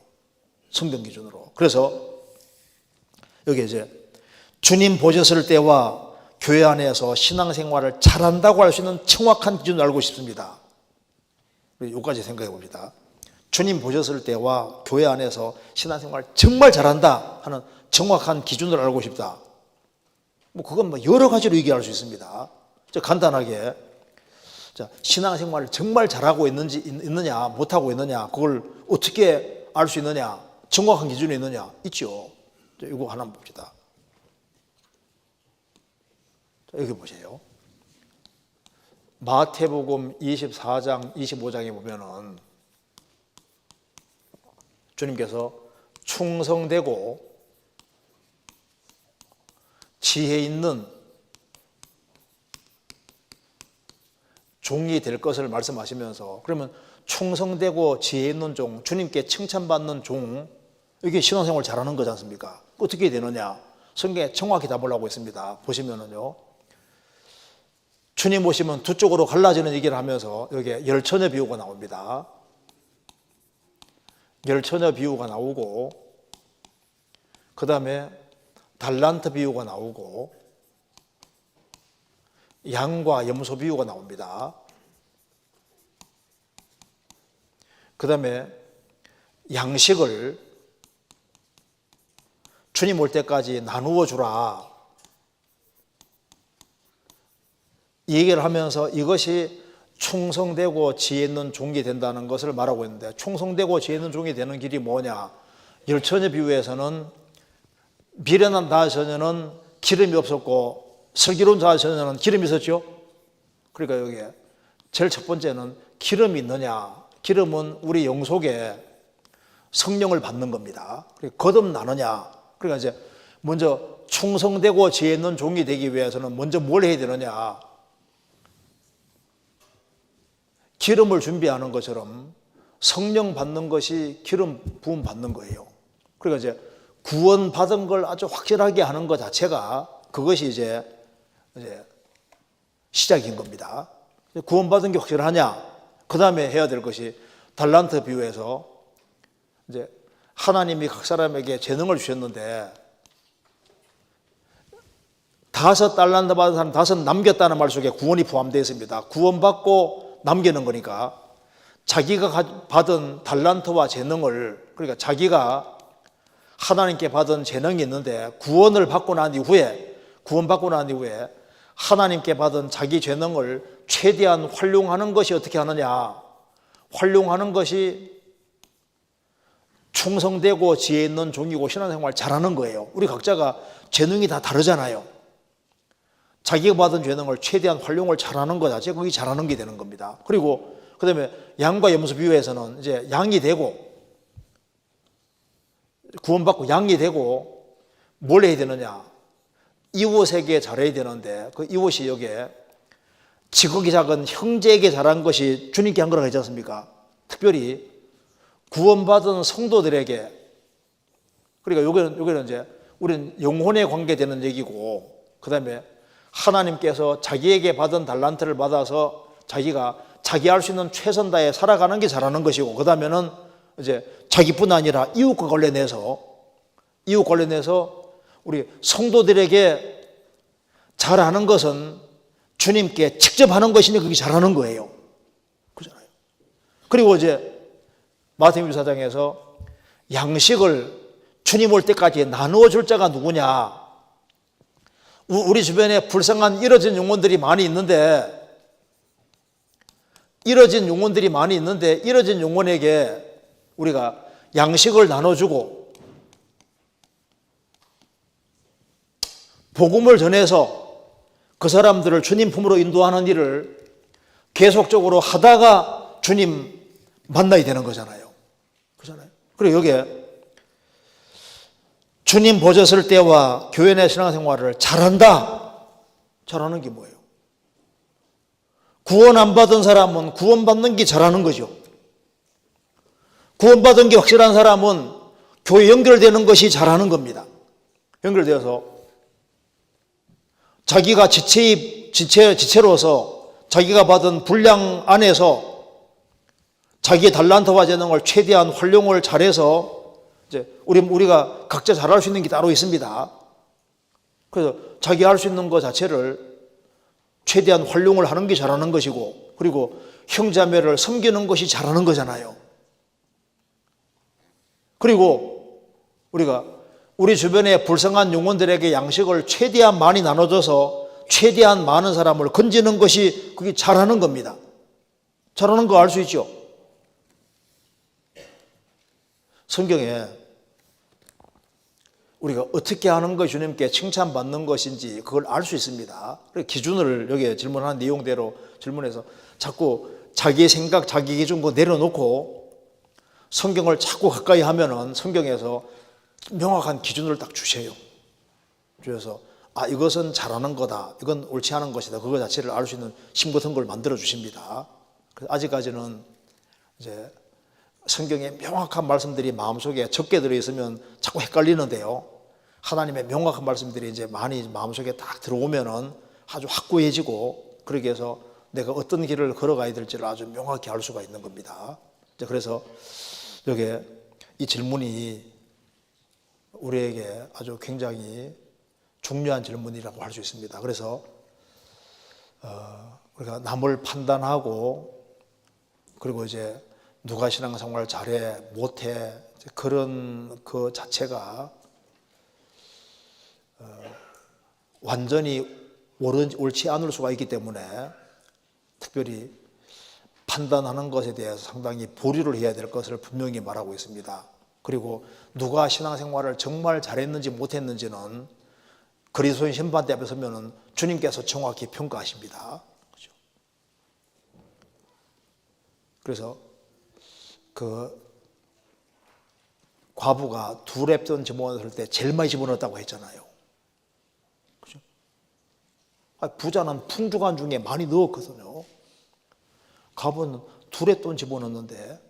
성경 기준으로. 그래서 여기 이제 주님 보셨을 때와 교회 안에서 신앙생활을 잘한다고 할 수 있는 정확한 기준을 알고 싶습니다. 여기까지 생각해 봅니다. 주님 보셨을 때와 교회 안에서 신앙생활을 정말 잘한다 하는 정확한 기준을 알고 싶다. 그건 여러 가지로 얘기할 수 있습니다. 간단하게, 신앙생활을 정말 잘하고 있느냐, 못하고 있느냐, 그걸 어떻게 알 수 있느냐, 정확한 기준이 있느냐, 있죠. 이거 하나 봅시다. 여기 보세요. 마태복음 24장, 25장에 보면은 주님께서 충성되고 지혜 있는 종이 될 것을 말씀하시면서, 그러면 충성되고 지혜 있는 종, 주님께 칭찬받는 종, 이게 신앙생활 잘하는 거지 않습니까? 어떻게 되느냐? 성경에 정확히 답을 하고 있습니다. 보시면은요, 주님 오시면 두 쪽으로 갈라지는 얘기를 하면서 여기에 열처녀 비유가 나옵니다. 열처녀 비유가 나오고, 그 다음에 달란트 비유가 나오고 양과 염소 비유가 나옵니다. 그 다음에 양식을 주님 올 때까지 나누어 주라, 이 얘기를 하면서 이것이 충성되고 지혜 있는 종이 된다는 것을 말하고 있는데, 충성되고 지혜 있는 종이 되는 길이 뭐냐? 열처녀 비유에서는 미련한 다처녀는 기름이 없었고 슬기로운 다처녀는 기름이 있었죠. 그러니까 여기에 제일 첫 번째는 기름이 있느냐? 기름은 우리 영 속에 성령을 받는 겁니다. 거듭나느냐? 그러니까 이제 먼저 충성되고 지혜 있는 종이 되기 위해서는 먼저 뭘 해야 되느냐? 기름을 준비하는 것처럼 성령 받는 것이 기름 부음 받는 거예요. 그러니까 이제 구원 받은 걸 아주 확실하게 하는 것 자체가 그것이 이제 시작인 겁니다. 구원 받은 게 확실하냐? 그 다음에 해야 될 것이 달란트 비유에서 이제 하나님이 각 사람에게 재능을 주셨는데 5 달란트 받은 사람 5 남겼다는 말 속에 구원이 포함되어 있습니다. 구원받고 남기는 거니까 자기가 받은 달란트와 재능을, 그러니까 자기가 하나님께 받은 재능이 있는데 구원받고 난 이후에 하나님께 받은 자기 재능을 최대한 활용하는 것이 어떻게 하느냐? 활용하는 것이 충성되고 지혜 있는 종이고 신앙생활 잘하는 거예요. 우리 각자가 재능이 다 다르잖아요. 자기가 받은 재능을 최대한 활용을 잘하는 것 자체가 그게 잘하는 게 되는 겁니다. 그리고 그 다음에 양과 염소 비유에서는 이제 양이 되고 구원받고 양이 되고 뭘 해야 되느냐? 이웃에게 잘해야 되는데 그 이웃이 여기에 지극히 작은 형제에게 잘한 것이 주님께 한 거라고 했지 않습니까? 특별히 구원받은 성도들에게, 그러니까 여기는 이제 우리는 영혼에 관계되는 얘기고, 그 다음에 하나님께서 자기에게 받은 달란트를 받아서 자기가 자기 할 수 있는 최선 다해 살아가는 게 잘하는 것이고, 그 다음에는 이제 자기뿐 아니라 이웃과 관련해서 우리 성도들에게 잘하는 것은 주님께 직접 하는 것이니 그게 잘하는 거예요. 그렇잖아요. 그리고 이제 마태복음 4장에서 양식을 주님 올 때까지 나누어 줄 자가 누구냐? 우리 주변에 불쌍한 이뤄진 영혼들이 많이 있는데 이뤄진 영혼에게 우리가 양식을 나눠주고 복음을 전해서 그 사람들을 주님 품으로 인도하는 일을 계속적으로 하다가 주님 만나야 되는 거잖아요. 그렇잖아요. 그리고 여기에 주님 보셨을 때와 교회 내 신앙생활을 잘한다. 잘하는 게 뭐예요? 구원 안 받은 사람은 구원받는 게 잘하는 거죠. 구원받은 게 확실한 사람은 교회 연결되는 것이 잘하는 겁니다. 연결되어서 자기가 지체로서 자기가 받은 분량 안에서 자기의 달란트와 재능을 최대한 활용을 잘해서 이제 우리가 각자 잘할 수 있는 게 따로 있습니다. 그래서 자기 할 수 있는 것 자체를 최대한 활용을 하는 게 잘하는 것이고, 그리고 형제자매를 섬기는 것이 잘하는 거잖아요. 그리고 우리가 우리 주변에 불쌍한 영혼들에게 양식을 최대한 많이 나눠줘서 최대한 많은 사람을 건지는 것이 그게 잘하는 겁니다. 잘하는 거 알 수 있죠? 성경에 우리가 어떻게 하는 것이 주님께 칭찬받는 것인지 그걸 알 수 있습니다. 기준을 여기에 질문한 내용대로 질문해서 자꾸 자기의 생각, 자기 기준 내려놓고 성경을 자꾸 가까이 하면은 성경에서 명확한 기준을 딱 주세요. 주셔서 이것은 잘하는 거다, 이건 옳지 않은 것이다, 그거 자체를 알 수 있는 심 같은 걸 만들어 주십니다. 아직까지는 이제 성경에 명확한 말씀들이 마음속에 적게 들어있으면 자꾸 헷갈리는데요. 하나님의 명확한 말씀들이 이제 많이 마음속에 딱 들어오면은 아주 확고해지고, 그러기 위해서 내가 어떤 길을 걸어가야 될지를 아주 명확히 알 수가 있는 겁니다. 그래서 여기에 이 질문이 우리에게 아주 굉장히 중요한 질문이라고 할 수 있습니다. 그래서 우리가 남을 판단하고 그리고 이제 누가 신앙생활을 잘해 못해 그런 그 자체가 완전히 옳지 않을 수가 있기 때문에 특별히 판단하는 것에 대해서 상당히 보류를 해야 될 것을 분명히 말하고 있습니다. 그리고 누가 신앙생활을 정말 잘했는지 못했는지는 그리스도인 심판대 앞에 서면은 주님께서 정확히 평가하십니다. 그렇죠? 그래서 그 과부가 2랩돈 집어넣었을 때 제일 많이 집어넣었다고 했잖아요. 그죠? 부자는 풍족한 중에 많이 넣었거든요. 과부는 2랩돈 집어넣었는데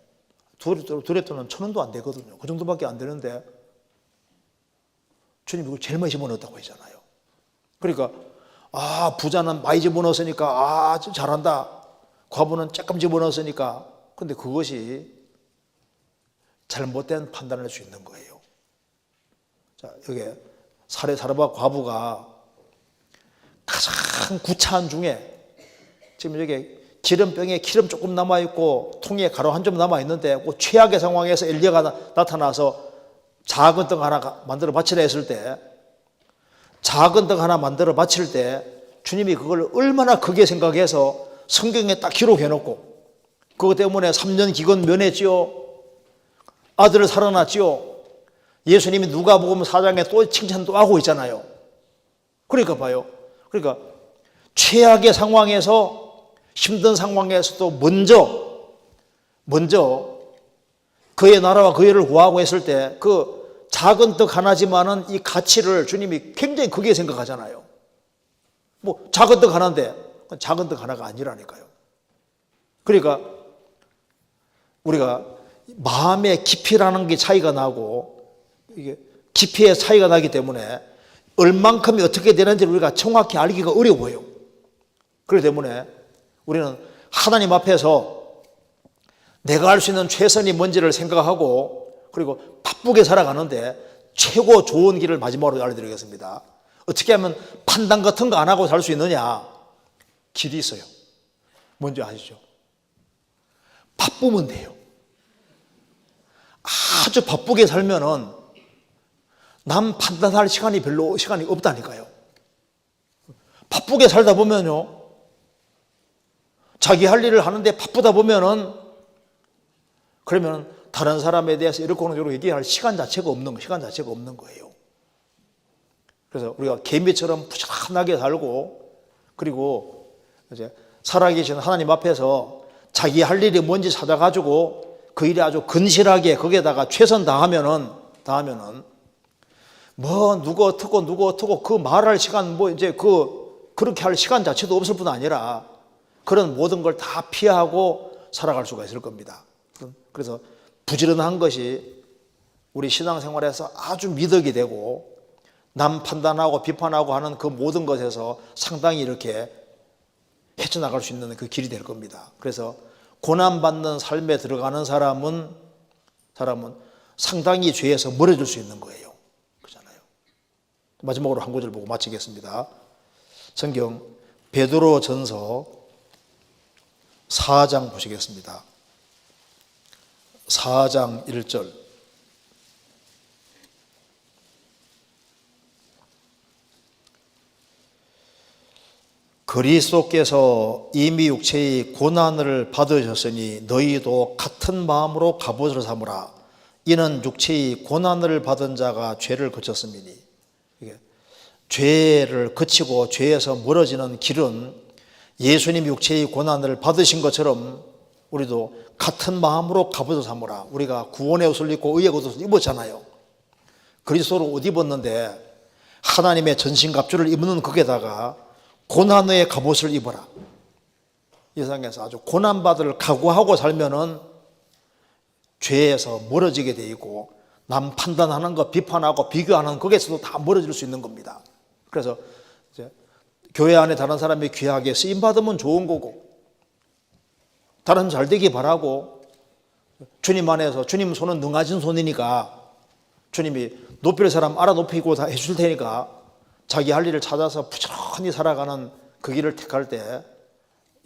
2랩돈은 1,000원도 안 되거든요. 그 정도밖에 안 되는데 주님이 그걸 제일 많이 집어넣었다고 했잖아요. 그러니까 부자는 많이 집어넣었으니까 잘한다. 과부는 조금 집어넣었으니까. 근데 그것이 잘못된 판단을 할 수 있는 거예요. 자, 여기 사레바와 과부가 가장 구차한 중에 지금 여기 기름병에 기름 조금 남아있고 통에 가루 한 점 남아있는데 그 최악의 상황에서 엘리야가 나타나서 작은 떡 하나 만들어 바치라 했을 때 작은 떡 하나 만들어 바칠 때 주님이 그걸 얼마나 크게 생각해서 성경에 딱 기록해놓고 그것 때문에 3년 기근 면했지요. 아들을 살아났지요. 예수님이 누가복음 4장에 또 칭찬 또 하고 있잖아요. 그러니까 봐요. 그러니까 최악의 상황에서 힘든 상황에서도 먼저 그의 나라와 그의 일을 구하고 했을 때 그 작은 떡 하나지만은 이 가치를 주님이 굉장히 크게 생각하잖아요. 뭐 작은 떡 하나인데 작은 떡 하나가 아니라니까요. 그러니까 우리가 마음의 깊이라는 게 차이가 나고 이게 깊이의 차이가 나기 때문에 얼만큼이 어떻게 되는지 우리가 정확히 알기가 어려워요. 그렇기 때문에 우리는 하나님 앞에서 내가 할 수 있는 최선이 뭔지를 생각하고 그리고 바쁘게 살아가는데 최고 좋은 길을 마지막으로 알려드리겠습니다. 어떻게 하면 판단 같은 거 안 하고 살 수 있느냐? 길이 있어요. 뭔지 아시죠? 바쁘면 돼요. 아주 바쁘게 살면은 남 판단할 시간이 없다니까요. 바쁘게 살다 보면요. 자기 할 일을 하는데 바쁘다 보면은 그러면 다른 사람에 대해서 이렇게 얘기할 시간 자체가 없는 거예요. 그래서 우리가 개미처럼 부지런하게 살고 그리고 이제 살아계신 하나님 앞에서 자기 할 일이 뭔지 찾아가지고 그 일에 아주 근실하게 거기에다가 최선 다하면은 뭐 누구 어떻고 그 말할 시간 그렇게 할 시간 자체도 없을 뿐 아니라 그런 모든 걸 다 피하고 살아갈 수가 있을 겁니다. 그래서 부지런한 것이 우리 신앙생활에서 아주 미덕이 되고 남 판단하고 비판하고 하는 그 모든 것에서 상당히 이렇게 헤쳐나갈 수 있는 그 길이 될 겁니다. 그래서 고난받는 삶에 들어가는 사람은 상당히 죄에서 멀어질 수 있는 거예요. 그렇잖아요. 마지막으로 한 구절 보고 마치겠습니다. 성경 베드로전서 4장 보시겠습니다. 4장 1절. 그리스도께서 이미 육체의 고난을 받으셨으니 너희도 같은 마음으로 갑옷을 삼으라. 이는 육체의 고난을 받은 자가 죄를 그쳤음이니. 죄를 그치고 죄에서 멀어지는 길은 예수님 육체의 고난을 받으신 것처럼 우리도 같은 마음으로 갑옷을 삼으라. 우리가 구원의 옷을 입고 의의 옷을 입었잖아요. 그리스도로 옷 입었는데 하나님의 전신갑주를 입는 거기에다가 고난의 갑옷을 입어라. 이 세상에서 아주 고난받을 각오하고 살면은 죄에서 멀어지게 돼 있고 남 판단하는 거 비판하고 비교하는 거기에서도 다 멀어질 수 있는 겁니다. 그래서 이제 교회 안에 다른 사람이 귀하게 쓰임 받으면 좋은 거고 다른 잘 되기 바라고 주님 안에서 주님 손은 능하신 손이니까 주님이 높일 사람 알아 높이고 다 해줄 테니까 자기 할 일을 찾아서 부지런히 살아가는 그 길을 택할 때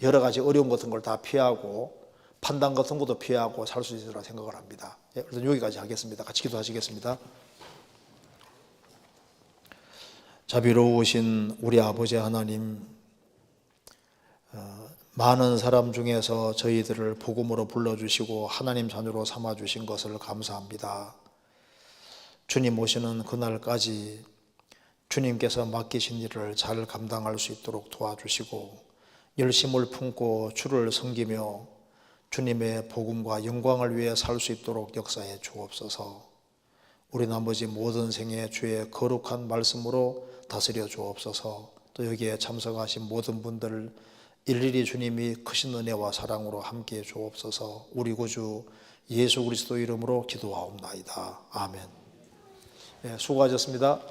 여러 가지 어려움 같은 걸 다 피하고 판단 같은 것도 피하고 살 수 있으리라 생각을 합니다. 그래서 여기까지 하겠습니다. 같이 기도하시겠습니다. 자비로우신 우리 아버지 하나님, 많은 사람 중에서 저희들을 복음으로 불러주시고 하나님 자녀로 삼아주신 것을 감사합니다. 주님 오시는 그날까지 주님께서 맡기신 일을 잘 감당할 수 있도록 도와주시고 열심을 품고 주를 섬기며 주님의 복음과 영광을 위해 살 수 있도록 역사해 주옵소서. 우리 나머지 모든 생에 주의 거룩한 말씀으로 다스려 주옵소서. 또 여기에 참석하신 모든 분들 일일이 주님이 크신 은혜와 사랑으로 함께해 주옵소서. 우리 구주 예수 그리스도 이름으로 기도하옵나이다. 아멘. 수고하셨습니다.